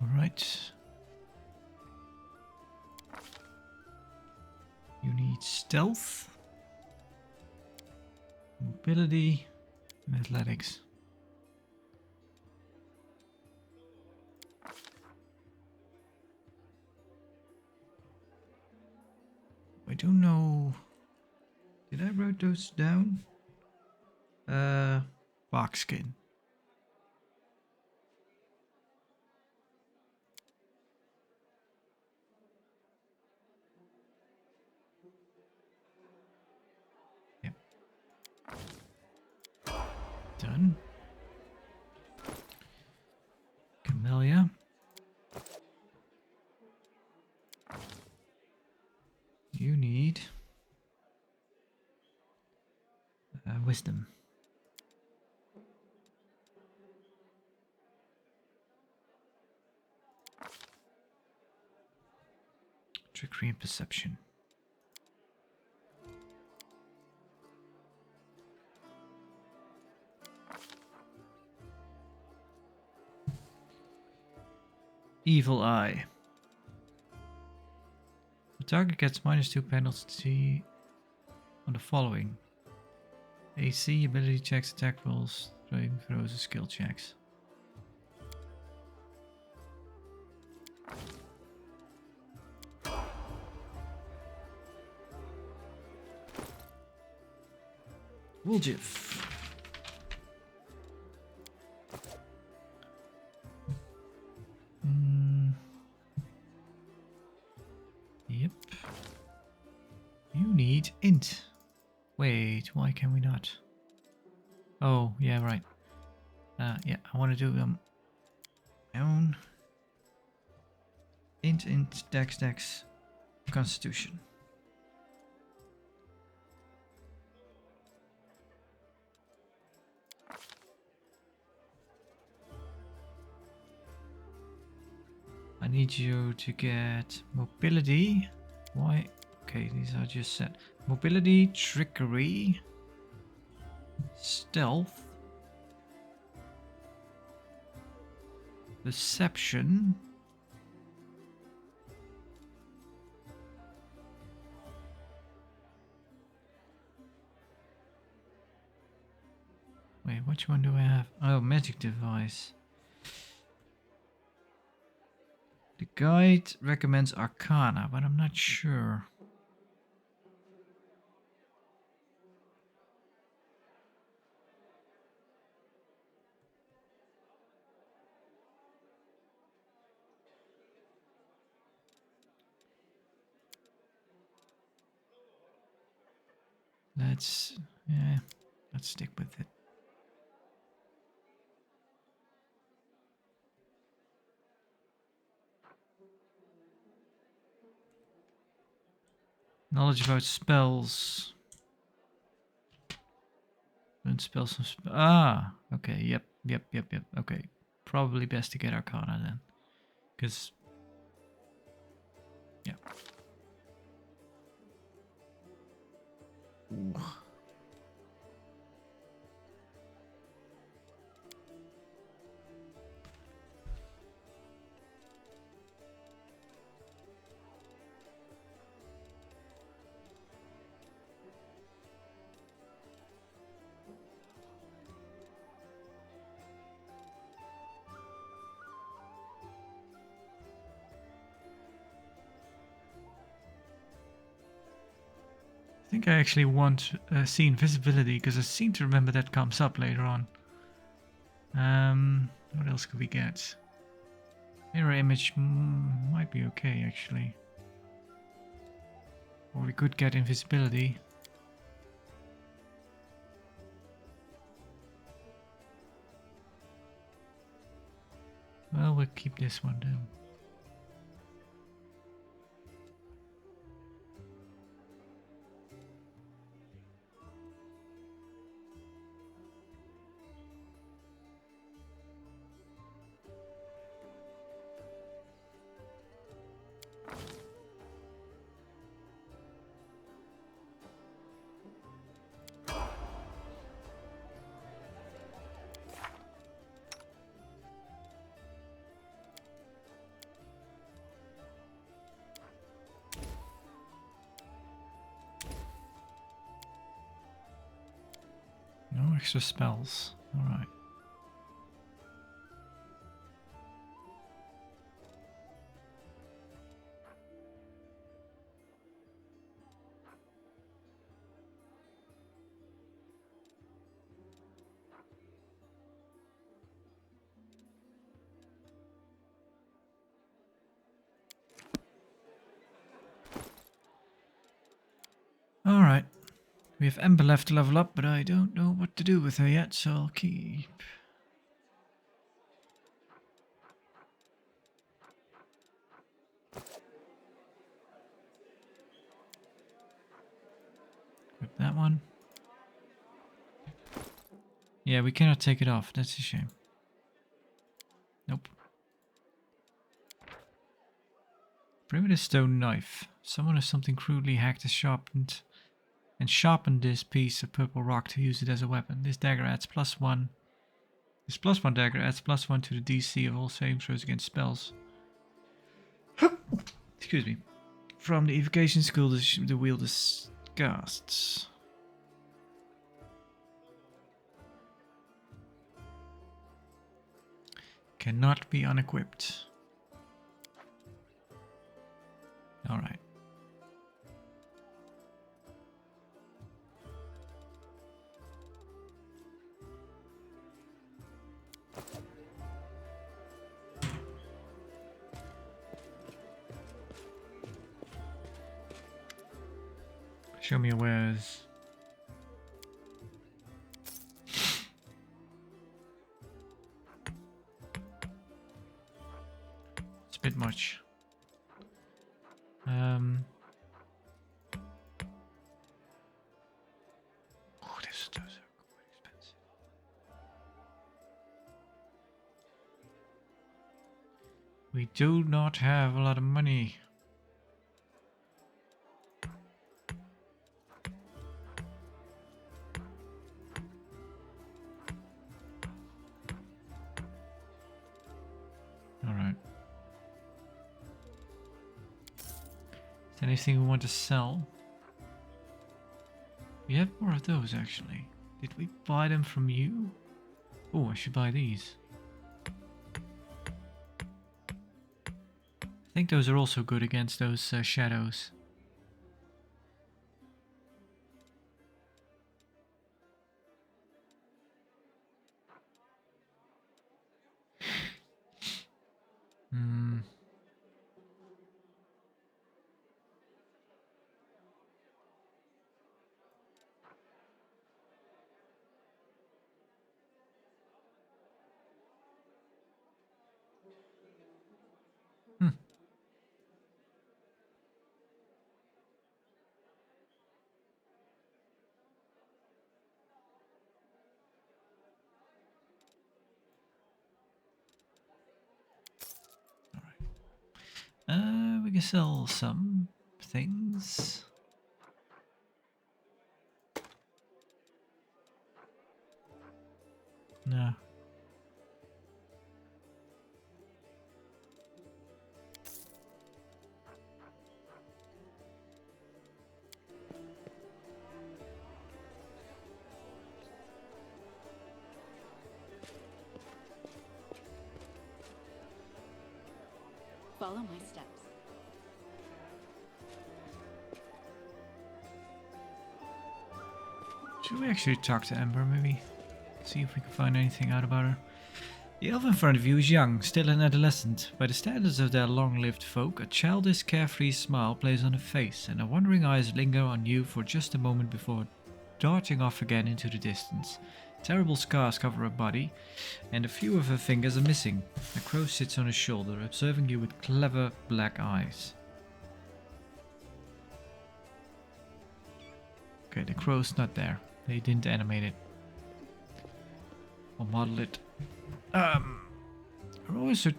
Alright. You need stealth, mobility, and athletics. I don't know. Did I write those down? Bark skin. Yep. Done. Camellia. You need wisdom. Trickery and perception. Evil Eye. The target gets -2 penalty on the following: AC, ability checks, attack rolls, throwing throws, and skill checks. Wooljiff. Yep. You need int. Wait, why can we not? Oh, yeah, right. Yeah, I want to do my own int, dex, constitution. I need you to get mobility. Why? Okay, these are just set. Mobility, trickery, stealth, deception, wait, which one do I have? Oh, magic device. The guide recommends Arcana, but I'm not sure. Let's, yeah, Let's stick with it. Knowledge about spells. Learn spells from okay, yep. Okay. Probably best to get Arcana then. Because yeah. Ooh. I think I actually want see invisibility because I seem to remember that comes up later on. What else could we get? Mirror image might be okay actually. Or we could get invisibility. Well, we'll keep this one then. No extra spells. Alright. Alright. We have Ember left to level up, but I don't know what to do with her yet, so I'll keep. Equip that one. Yeah, we cannot take it off. That's a shame. Nope. Primitive stone knife. Someone has something crudely hacked and sharpened this piece of purple rock to use it as a weapon. This dagger adds +1. This +1 dagger adds +1 to the DC of all saving throws against spells. Excuse me. From the evocation school, the wielder casts. Cannot be unequipped. Alright. Show me your wares. It's a bit much. Oh, those are quite expensive. We do not have a lot of money. Alright. Is there anything we want to sell? We have more of those actually. Did we buy them from you? Oh, I should buy these. I think those are also good against those shadows. Hmm. We can sell some things. No. Follow my steps. Should we actually talk to Ember, maybe? See if we can find anything out about her. The elf in front of you is young, still an adolescent. By the standards of their long-lived folk, a childish, carefree smile plays on her face, and her wandering eyes linger on you for just a moment before darting off again into the distance. Terrible scars cover her body, and a few of her fingers are missing. A crow sits on his shoulder, observing you with clever black eyes. Okay, the crow's not there. They didn't animate it. Or model it. You're always so...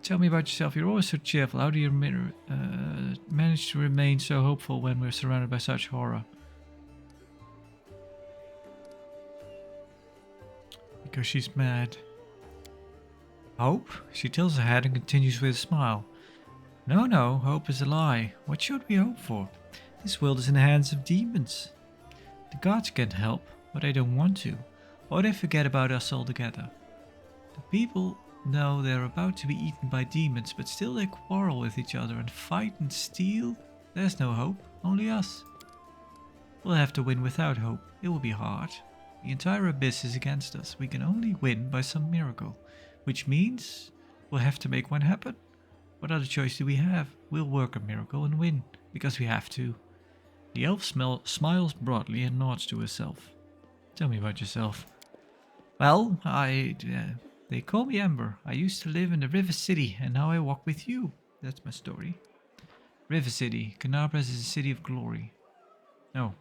Tell me about yourself. You're always so cheerful. How do you manage to remain so hopeful when we're surrounded by such horror? Because she's mad. Hope? She tilts her head and continues with a smile. No, no, hope is a lie. What should we hope for? This world is in the hands of demons. The gods can't help, but they don't want to. Or they forget about us altogether. The people know they're about to be eaten by demons, but still they quarrel with each other and fight and steal. There's no hope, only us. We'll have to win without hope. It will be hard. The entire abyss is against us. We can only win by some miracle, which means we'll have to make one happen. What other choice do we have? We'll work a miracle and win, because we have to. The elf smiles broadly and nods to herself. Tell me about yourself. Well, they call me Ember. I used to live in the River City, and now I walk with you. That's my story. River City. Canabras is a city of glory. No.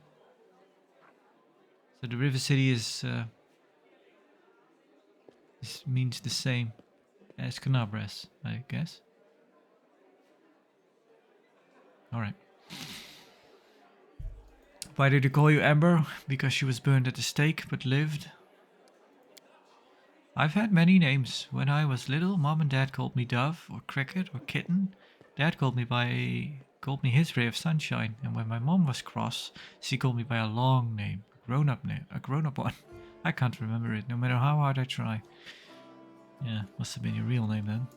So the River City is means the same as Canabras, I guess. Alright. Why did they call you Ember? Because she was burned at the stake, but lived. I've had many names. When I was little, Mom and Dad called me Dove, or Cricket, or Kitten. Dad called me his ray of sunshine, and when my mom was cross, she called me by a long name, a grown-up one. I can't remember it, no matter how hard I try. Yeah, must have been your real name then.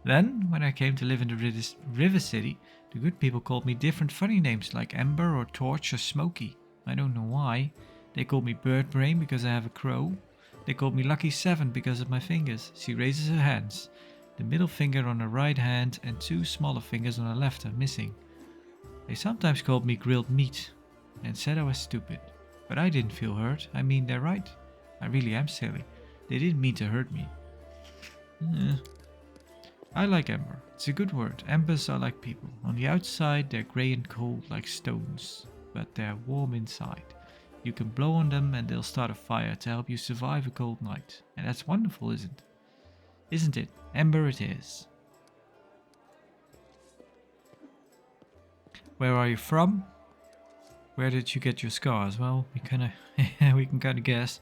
Then, when I came to live in the River City, the good people called me different funny names like Ember or Torch or Smoky. I don't know why. They called me Bird Brain because I have a crow. They called me Lucky 7 because of my fingers. She raises her hands. The middle finger on her right hand and two smaller fingers on her left are missing. They sometimes called me Grilled Meat and said I was stupid. But I didn't feel hurt. I mean, they're right. I really am silly. They didn't mean to hurt me. I like Ember. It's a good word. Embers are like people. On the outside, they're grey and cold like stones, but they're warm inside. You can blow on them and they'll start a fire to help you survive a cold night. And that's wonderful, isn't it? Ember it is. Where are you from? Where did you get your scars? Well, we can kind of guess.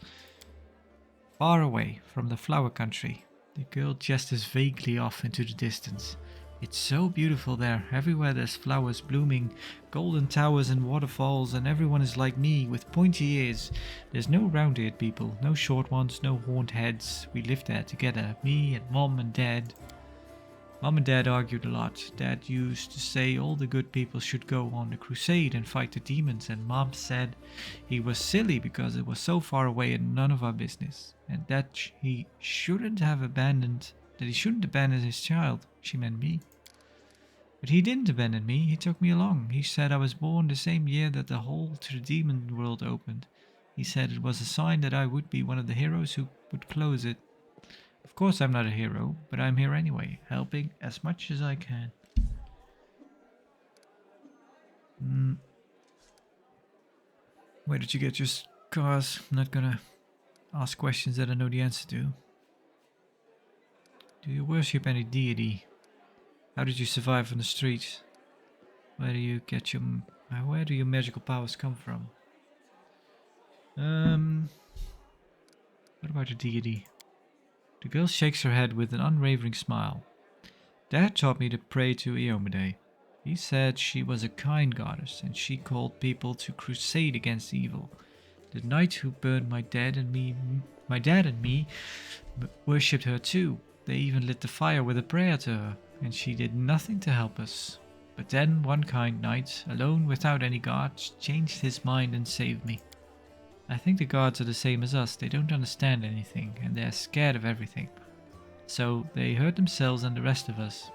Far away from the flower country. The girl gestures vaguely off into the distance. It's so beautiful there. Everywhere there's flowers blooming, golden towers and waterfalls, and everyone is like me, with pointy ears. There's no round-eared people, no short ones, no horned heads. We lived there together, me and Mom and Dad. Mom and Dad argued a lot. Dad used to say all the good people should go on a crusade and fight the demons, and Mom said he was silly because it was so far away and none of our business, and that he shouldn't abandon his child. She meant me. But he didn't abandon me, he took me along. He said I was born the same year that the hole to the demon world opened. He said it was a sign that I would be one of the heroes who would close it. Of course I'm not a hero, but I'm here anyway, helping as much as I can. Where did you get your scars? I'm not gonna ask questions that I know the answer to. Do you worship any deity? How did you survive on the streets? Where do you get your... where do your magical powers come from? What about a deity? The girl shakes her head with an unwavering smile. Dad taught me to pray to Iomade. He said she was a kind goddess and she called people to crusade against evil. The knight who burned my dad and me worshipped her too. They even lit the fire with a prayer to her, and she did nothing to help us. But then one kind knight, alone without any guards, changed his mind and saved me. I think the gods are the same as us. They don't understand anything and they're scared of everything. So they hurt themselves and the rest of us.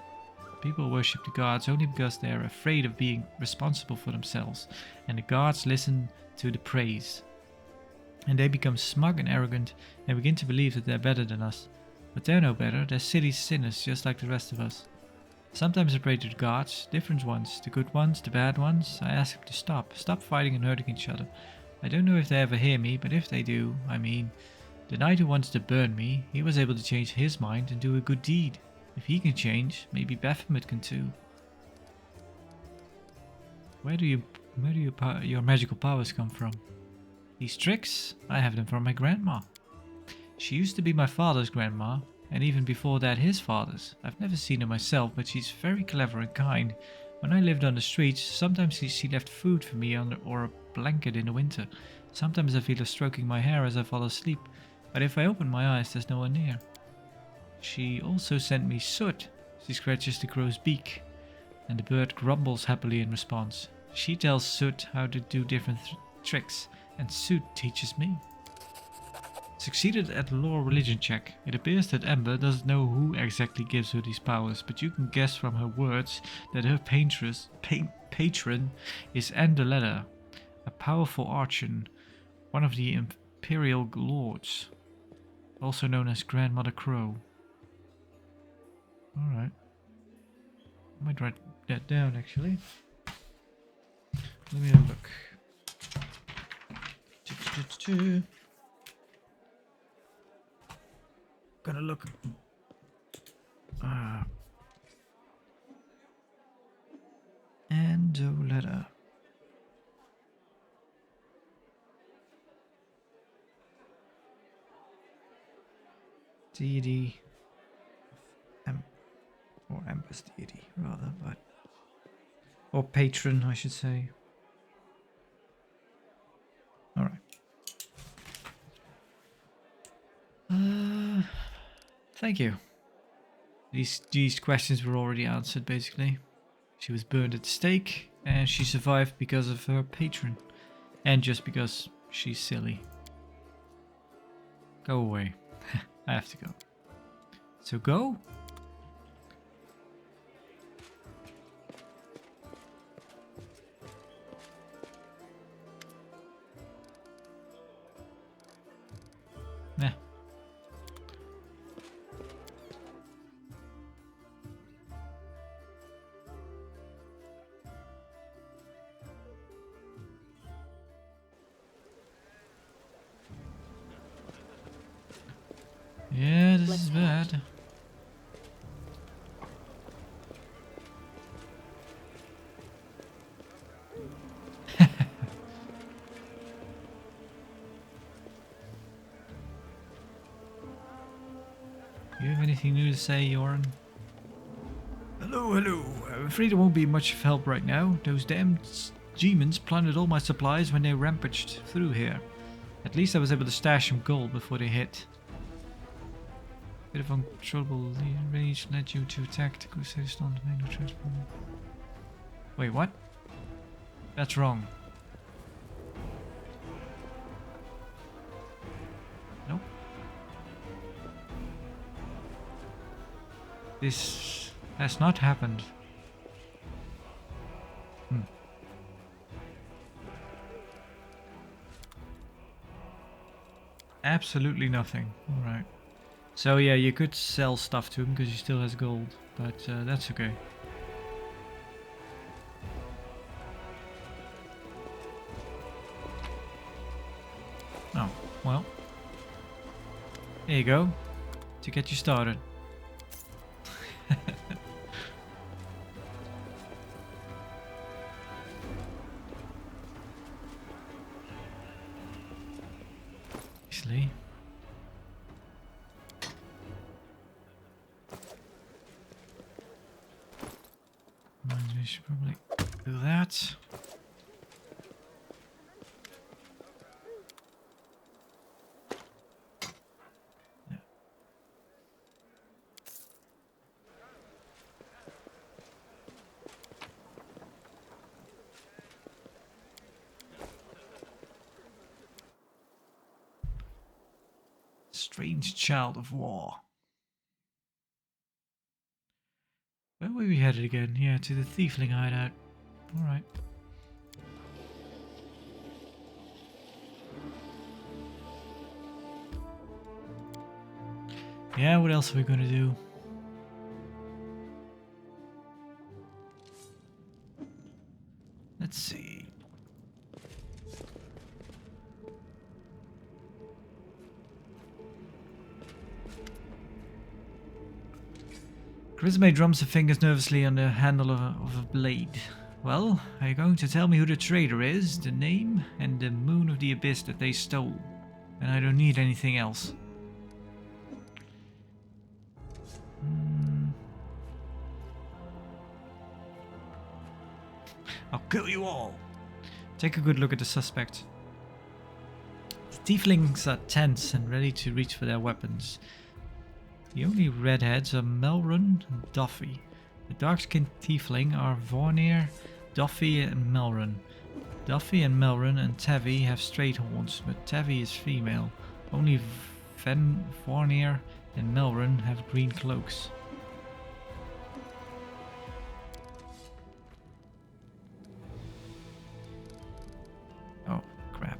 People worship the gods only because they are afraid of being responsible for themselves, and the gods listen to the praise. And they become smug and arrogant and begin to believe that they're better than us. But they're no better, they're silly sinners just like the rest of us. Sometimes I pray to the gods, different ones, the good ones, the bad ones. I ask them to stop fighting and hurting each other. I don't know if they ever hear me, but if they do, the knight who wanted to burn me, he was able to change his mind and do a good deed. If he can change, maybe Baphomet can too. Where do your magical powers come from? These tricks? I have them from my grandma. She used to be my father's grandma, and even before that his father's. I've never seen her myself, but she's very clever and kind. When I lived on the streets, sometimes she left food for me or a blanket in the winter. Sometimes I feel her stroking my hair as I fall asleep, but if I open my eyes, there's no one near. She also sent me soot. She scratches the crow's beak, and the bird grumbles happily in response. She tells soot how to do different tricks, and soot teaches me. Succeeded at lore religion check. It appears that Ember doesn't know who exactly gives her these powers, but you can guess from her words that her patron is Andaletta, a powerful archon, one of the Imperial Lords, also known as Grandmother Crow. Alright. I might write that down actually. Let me have a look. Gonna look. Andaletta. Deity. Or Ember's deity, rather, but... Or patron, I should say. Alright. Thank you. These questions were already answered, basically. She was burned at the stake, and she survived because of her patron. And just because she's silly. Go away. I have to go. So go? Nah. Yeah, this is bad. You have anything new to say, Joran? Hello. I'm afraid it won't be much of help right now. Those damn demons plundered all my supplies when they rampaged through here. At least I was able to stash some gold before they hit. Bit of uncontrollable rage led you to attack the Crusaders on the main transport. Wait, what? That's wrong. Nope. This has not happened. Absolutely nothing. Alright. So yeah, you could sell stuff to him because he still has gold, but that's okay. Oh, well. Here you go, to get you started. actually. We should probably do that. Yeah. Strange child of war. Where were we headed again? Yeah, to the Thiefling hideout. Alright. Yeah, what else are we gonna do? Let's see. Charisma drums her fingers nervously on the handle of a blade. Well, are you going to tell me who the traitor is, the name, and the moon of the abyss that they stole? And I don't need anything else. I'll kill you all. Take a good look at the suspect. The tieflings are tense and ready to reach for their weapons. The only redheads are Melrun and Duffy. The dark-skinned tiefling are Vornir, Duffy and Melrun. Duffy and Melrun and Tevi have straight horns, but Tevi is female. Only Vornir and Melrun have green cloaks. Oh, crap.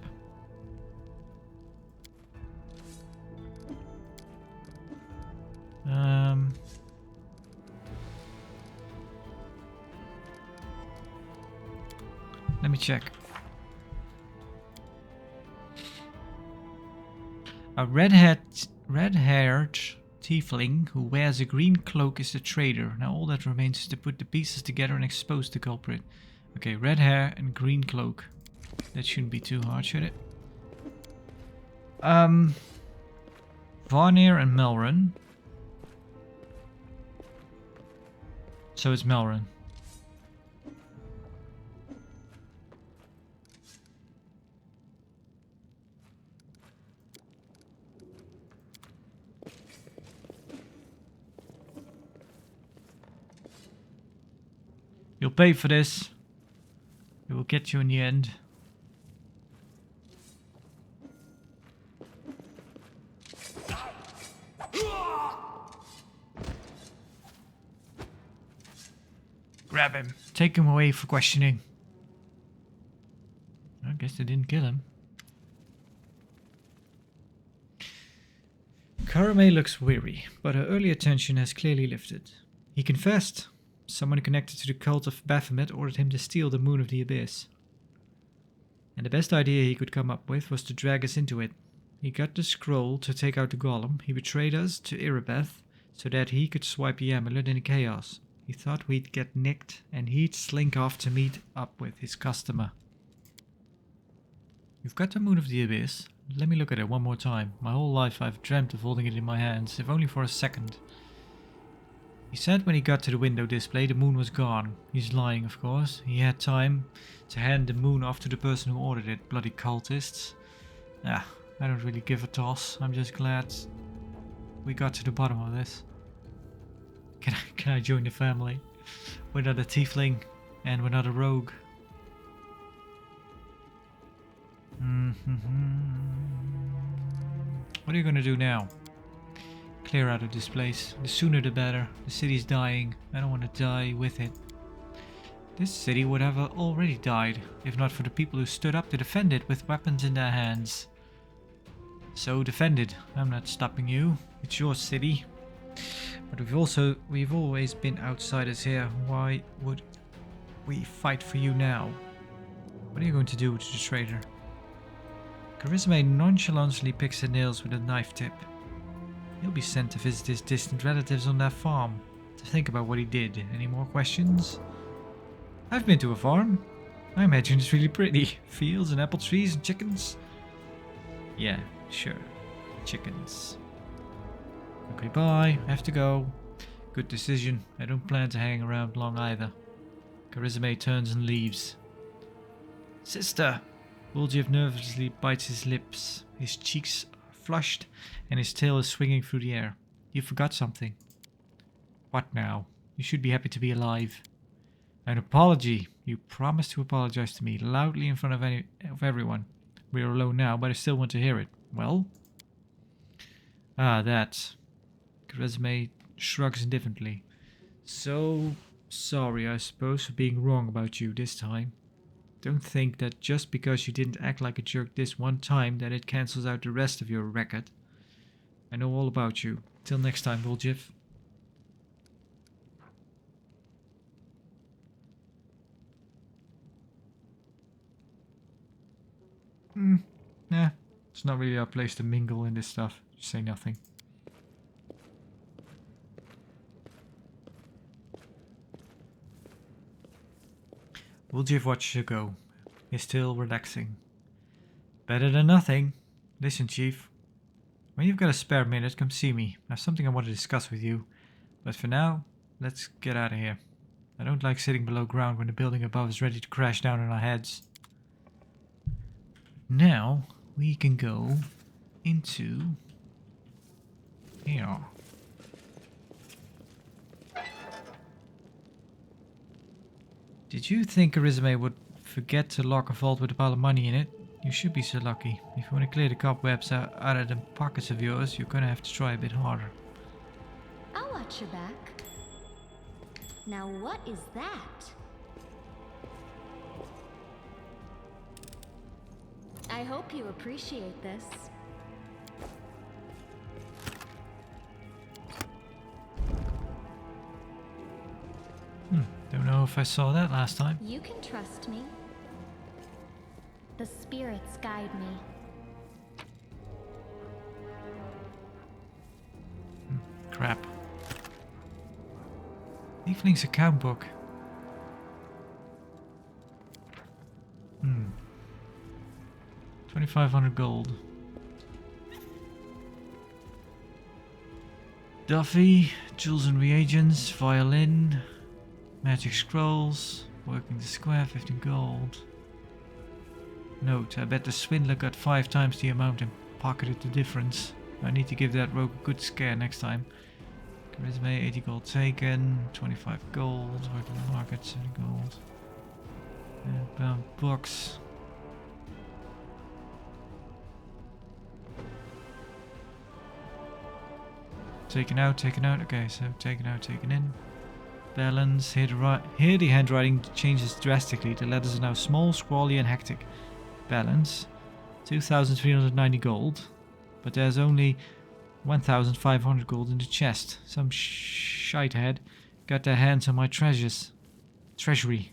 Let me check. A red-haired tiefling who wears a green cloak is the traitor. Now all that remains is to put the pieces together and expose the culprit. Okay, red hair and green cloak. That shouldn't be too hard, should it? Varnir and Melrun. So it's Melrun. You'll pay for this. It will get you in the end. Grab him. Take him away for questioning. I guess they didn't kill him. Karame looks weary, but her earlier tension has clearly lifted. He confessed. Someone connected to the cult of Baphomet ordered him to steal the moon of the abyss. And the best idea he could come up with was to drag us into it. He got the scroll to take out the golem. He betrayed us to Irabeth so that he could swipe the amulet in the chaos. He thought we'd get nicked and he'd slink off to meet up with his customer. You've got the moon of the abyss. Let me look at it one more time. My whole life I've dreamt of holding it in my hands, if only for a second. He said when he got to the window display the moon was gone. He's lying, of course. He had time to hand the moon off to the person who ordered it. Bloody cultists. Ah, I don't really give a toss. I'm just glad we got to the bottom of this. Can I join the family? We're not a tiefling and we're not a rogue. What are you gonna do now? Clear out of this place. The sooner the better. The city's dying. I don't want to die with it. This city would have already died, if not for the people who stood up to defend it with weapons in their hands. So defend it. I'm not stopping you. It's your city. But we've always been outsiders here. Why would we fight for you now? What are you going to do to the traitor? Charisma nonchalantly picks her nails with a knife tip. He'll be sent to visit his distant relatives on their farm, to think about what he did. Any more questions? I've been to a farm. I imagine it's really pretty. Fields and apple trees and chickens. Yeah, Sure. Chickens. Okay, bye. I have to go. Good decision. I don't plan to hang around long either. Charisma turns and leaves. Sister! Wooljev nervously bites his lips. His cheeks are flushed and his tail is swinging through the air. You forgot something. What now? You should be happy to be alive. An apology. You promised to apologize to me loudly in front of everyone. We are alone now, but I still want to hear it. Well? Ah, that. Charisma shrugs indifferently. So sorry, I suppose, for being wrong about you this time. Don't think that just because you didn't act like a jerk this one time that it cancels out the rest of your record. I know all about you. Till next time, Wooljev. Nah, it's not really our place to mingle in this stuff. Just say nothing. Wooljev watches her go. He's still relaxing. Better than nothing. Listen, Chief. When you've got a spare minute, come see me. I have something I want to discuss with you. But for now, let's get out of here. I don't like sitting below ground when the building above is ready to crash down on our heads. Now, we can go into here. Did you think Charisma would forget to lock a vault with a pile of money in it? You should be so lucky. If you want to clear the cobwebs out of them pockets of yours, you're gonna have to try a bit harder. I'll watch your back. Now what is that? I hope you appreciate this. Don't know if I saw that last time. You can trust me. The spirits guide me. Crap. Evelyn's account book. 2,500 gold. Duffy, jewels and reagents, violin, magic scrolls, working the square, 15 gold. Note, I bet the swindler got 5 times the amount and pocketed the difference. I need to give that rogue a good scare next time. Charisma, 80 gold taken, 25 gold, working the market, 70 gold. And bound books. Taken out, okay, so taken out, taken in. Balance, here the handwriting changes drastically. The letters are now small, scrawly and hectic. Balance, 2,390 gold. But there's only 1,500 gold in the chest. Some shithead got their hands on my treasury.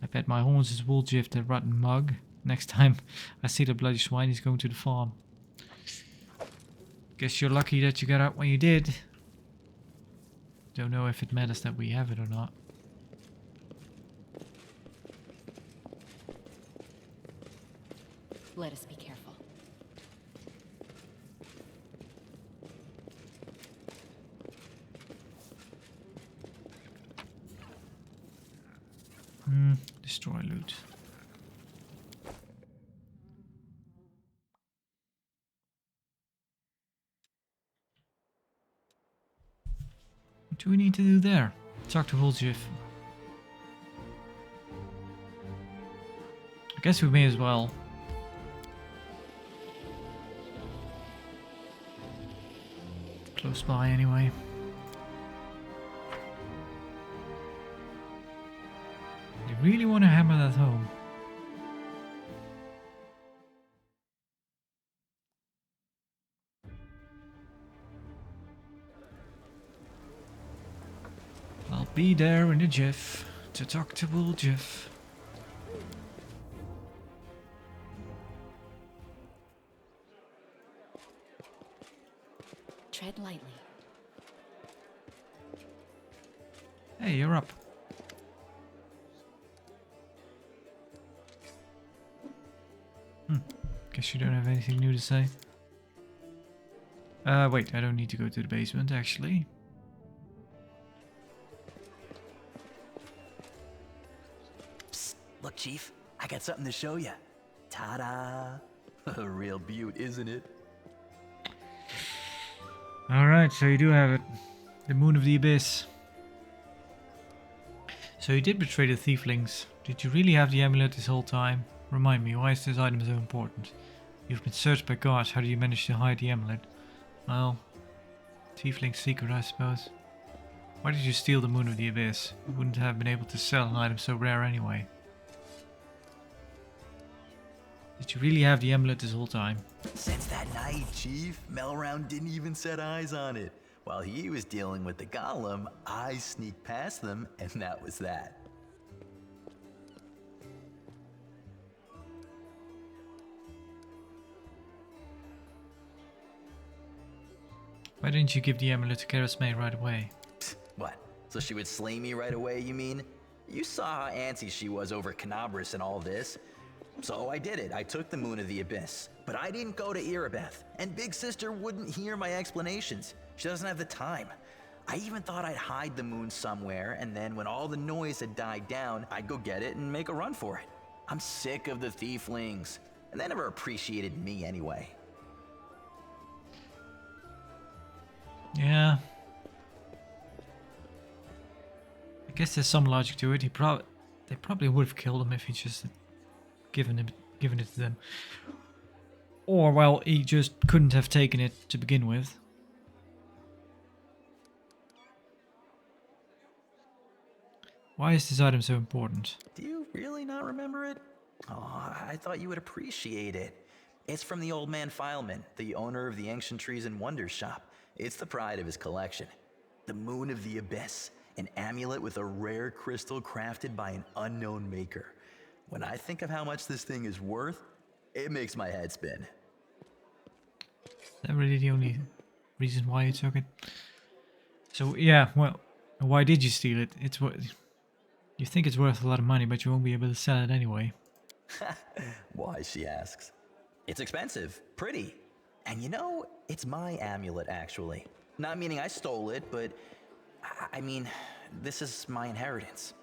I bet my horns is Wooljev, the rotten mug. Next time I see the bloody swine, he's going to the farm. Guess you're lucky that you got out when you did. Don't know if it matters that we have it or not. Let us be careful. Destroy loot. What do we need to do there? Talk to Wooljev. I guess we may as well. Close by anyway. You really want to hammer that home? I'll be there in a jiff to talk to Wooljev. Tread lightly. Hey, you're up. Guess you don't have anything new to say. Wait, I don't need to go to the basement, actually. Psst, look, Chief. I got something to show you. Ta-da! A real beaut, isn't it? Alright, so you do have it. The Moon of the Abyss. So you did betray the Thieflings. Did you really have the amulet this whole time? Remind me, why is this item so important? You've been searched by guards, how did you manage to hide the amulet? Well, Tiefling's secret, I suppose. Why did you steal the Moon of the Abyss? You wouldn't have been able to sell an item so rare anyway. Did you really have the amulet this whole time? Since that night, Chief, Melround didn't even set eyes on it. While he was dealing with the golem, I sneaked past them, and that was that. Why didn't you give the amulet to Karasme right away? What? So she would slay me right away, you mean? You saw how antsy she was over Canabras and all this. So I did it. I took the Moon of the Abyss. But I didn't go to Erebeth, and Big Sister wouldn't hear my explanations. She doesn't have the time. I even thought I'd hide the moon somewhere, and then when all the noise had died down, I'd go get it and make a run for it. I'm sick of the Thieflings, and they never appreciated me anyway. Yeah. I guess there's some logic to it. They probably would have killed him if he just had given it to them. Or, well, he just couldn't have taken it to begin with. Why is this item so important? Do you really not remember it? Oh, I thought you would appreciate it. It's from the old man Fileman, the owner of the Ancient Trees and Wonders shop. It's the pride of his collection. The Moon of the Abyss, an amulet with a rare crystal crafted by an unknown maker. When I think of how much this thing is worth, it makes my head spin. Is that really the only reason why you took it? So, yeah, well, why did you steal it? It's what you think it's worth a lot of money, but you won't be able to sell it anyway. Why, she asks. It's expensive, pretty. And you know, it's my amulet, actually. Not meaning I stole it, but I mean, this is my inheritance.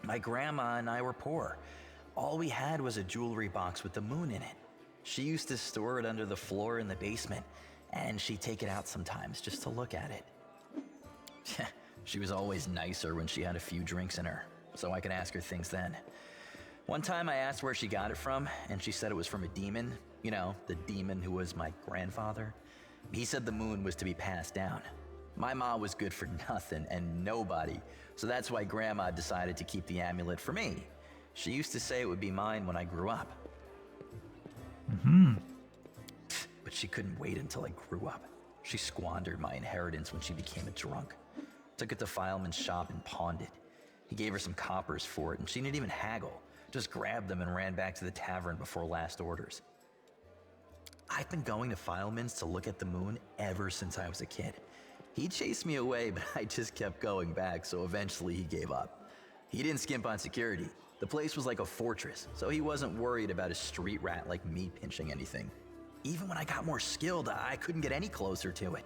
My grandma and I were poor. All we had was a jewelry box with the moon in it. She used to store it under the floor in the basement, and she'd take it out sometimes just to look at it. She was always nicer when she had a few drinks in her, so I could ask her things then. One time I asked where she got it from, and she said it was from a demon. You know, the demon who was my grandfather. He said the moon was to be passed down. My mom was good for nothing and nobody, so that's why Grandma decided to keep the amulet for me. She used to say it would be mine when I grew up. But she couldn't wait until I grew up. She squandered my inheritance when she became a drunk. Took it to Fileman's shop and pawned it. He gave her some coppers for it, and she didn't even haggle. Just grabbed them and ran back to the tavern before last orders. I've been going to Fileman's to look at the moon ever since I was a kid. He chased me away, but I just kept going back, so eventually he gave up. He didn't skimp on security. The place was like a fortress, so he wasn't worried about a street rat like me pinching anything. Even when I got more skilled, I couldn't get any closer to it.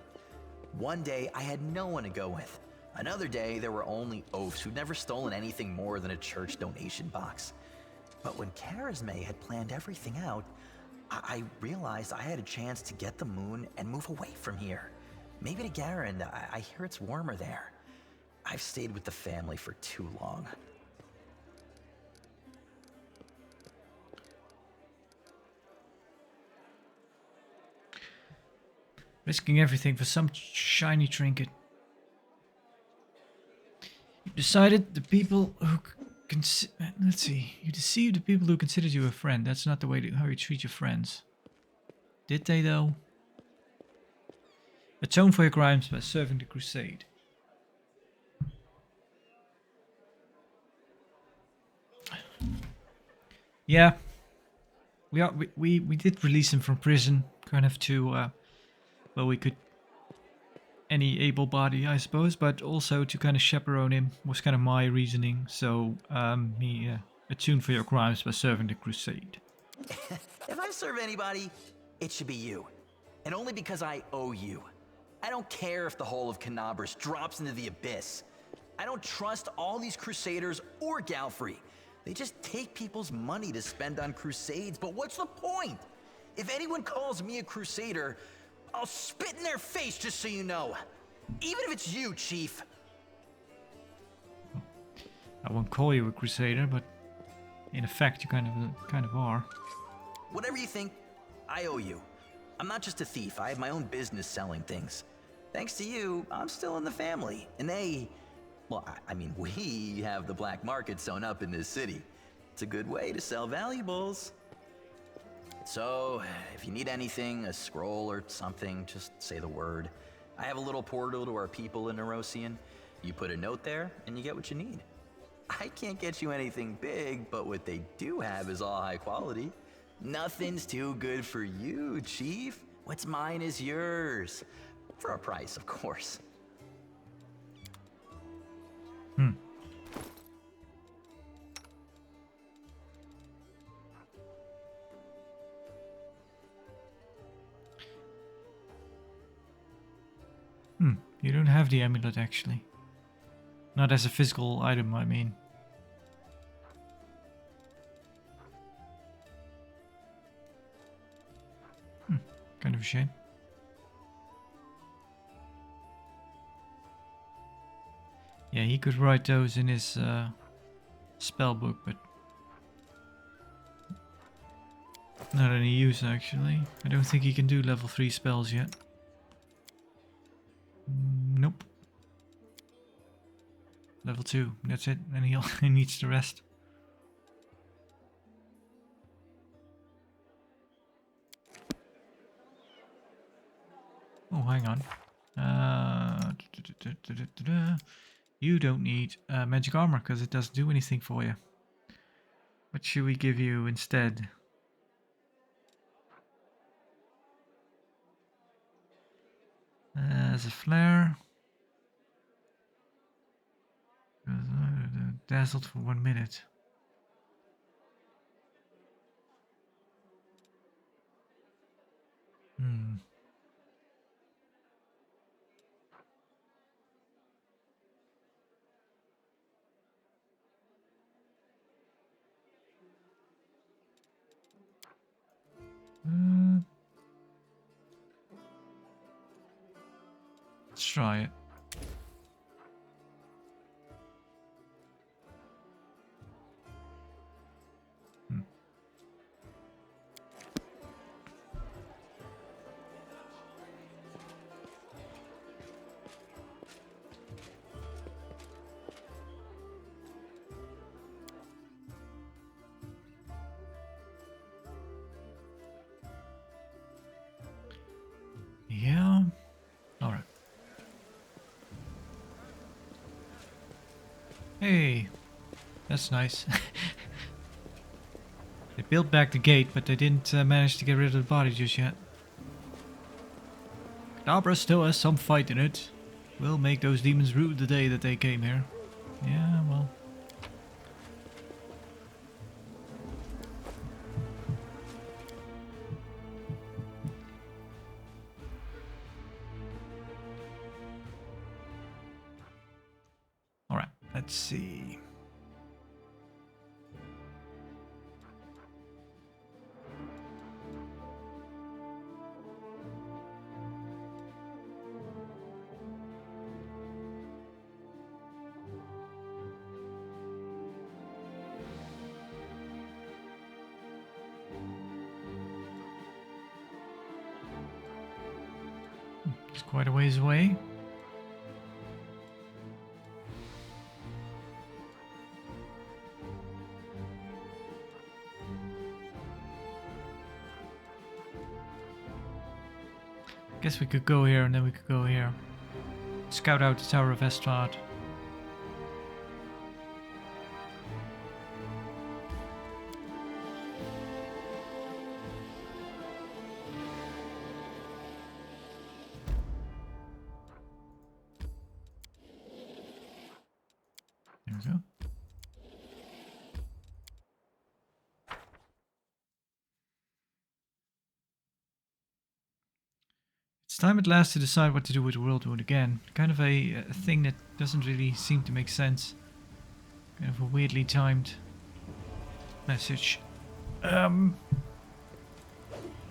One day, I had no one to go with. Another day, there were only oafs who'd never stolen anything more than a church donation box. But when Karasme had planned everything out, I realized I had a chance to get the moon and move away from here. Maybe to Garen. I hear it's warmer there. I've stayed with the family for too long. Risking everything for some shiny trinket. You decided the people who let's see. You deceived the people who considered you a friend. That's not the way how you treat your friends. Did they though? Atone for your crimes by serving the crusade. Yeah. We did release him from prison, kind of to well, we could any able body, I suppose, but also to kind of chaperone him was kind of my reasoning. So he attuned for your crimes by serving the crusade. If I serve anybody, it should be you. And only because I owe you. I don't care if the whole of Canabras drops into the abyss. I don't trust all these crusaders or Galfrey. They just take people's money to spend on crusades, but what's the point? If anyone calls me a crusader, I'll spit in their face, just so you know. Even if it's you, Chief. I won't call you a crusader, but in effect you kind of are. Whatever you think, I owe you. I'm not just a thief. I have my own business selling things. Thanks to you, I'm still in the family. And we have the black market sewn up in this city. It's a good way to sell valuables. So, if you need anything, a scroll or something, just say the word. I have a little portal to our people in Nerosian. You put a note there, and you get what you need. I can't get you anything big, but what they do have is all high quality. Nothing's too good for you, Chief. What's mine is yours. For a price, of course. You don't have the amulet actually. Not as a physical item, I mean. Kind of a shame. Yeah, he could write those in his spell book, but not any use actually. I don't think he can do level 3 spells yet. Nope. Level 2, that's it, and he needs the rest. Oh, hang on. You don't need magic armor because it doesn't do anything for you. What should we give you instead? As a flare. Dazzled for 1 minute. Let's try it. Yeah. All right. Hey, that's nice. They built back the gate, but they didn't manage to get rid of the body just yet. Kadabra still has some fight in it. We'll make those demons rue the day that they came here. Yeah, well. Alright, let's see. It's quite a ways away. Guess we could go here and then we could go here. Scout out the Tower of Estrad. There we go. It's time at last to decide what to do with the world again. Kind of a thing that doesn't really seem to make sense. Kind of a weirdly timed message. Yeah,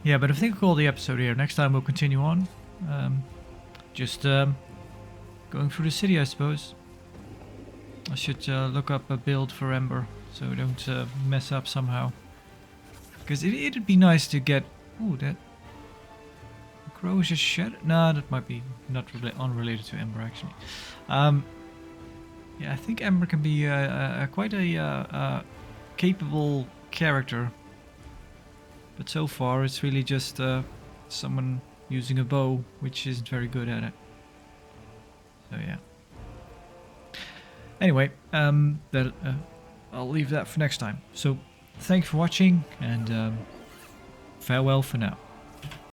but I think we'll call the episode here. Next time we'll continue on. Just going through the city, I suppose. I should look up a build for Ember so we don't mess up somehow. Because it'd be nice to get... Ooh, that... Crow just shed... Nah, that might be not unrelated to Ember, actually. Yeah, I think Ember can be quite a capable character. But so far it's really just someone using a bow, which isn't very good at it. So yeah. Anyway, I'll leave that for next time. So, thank you for watching, and farewell for now.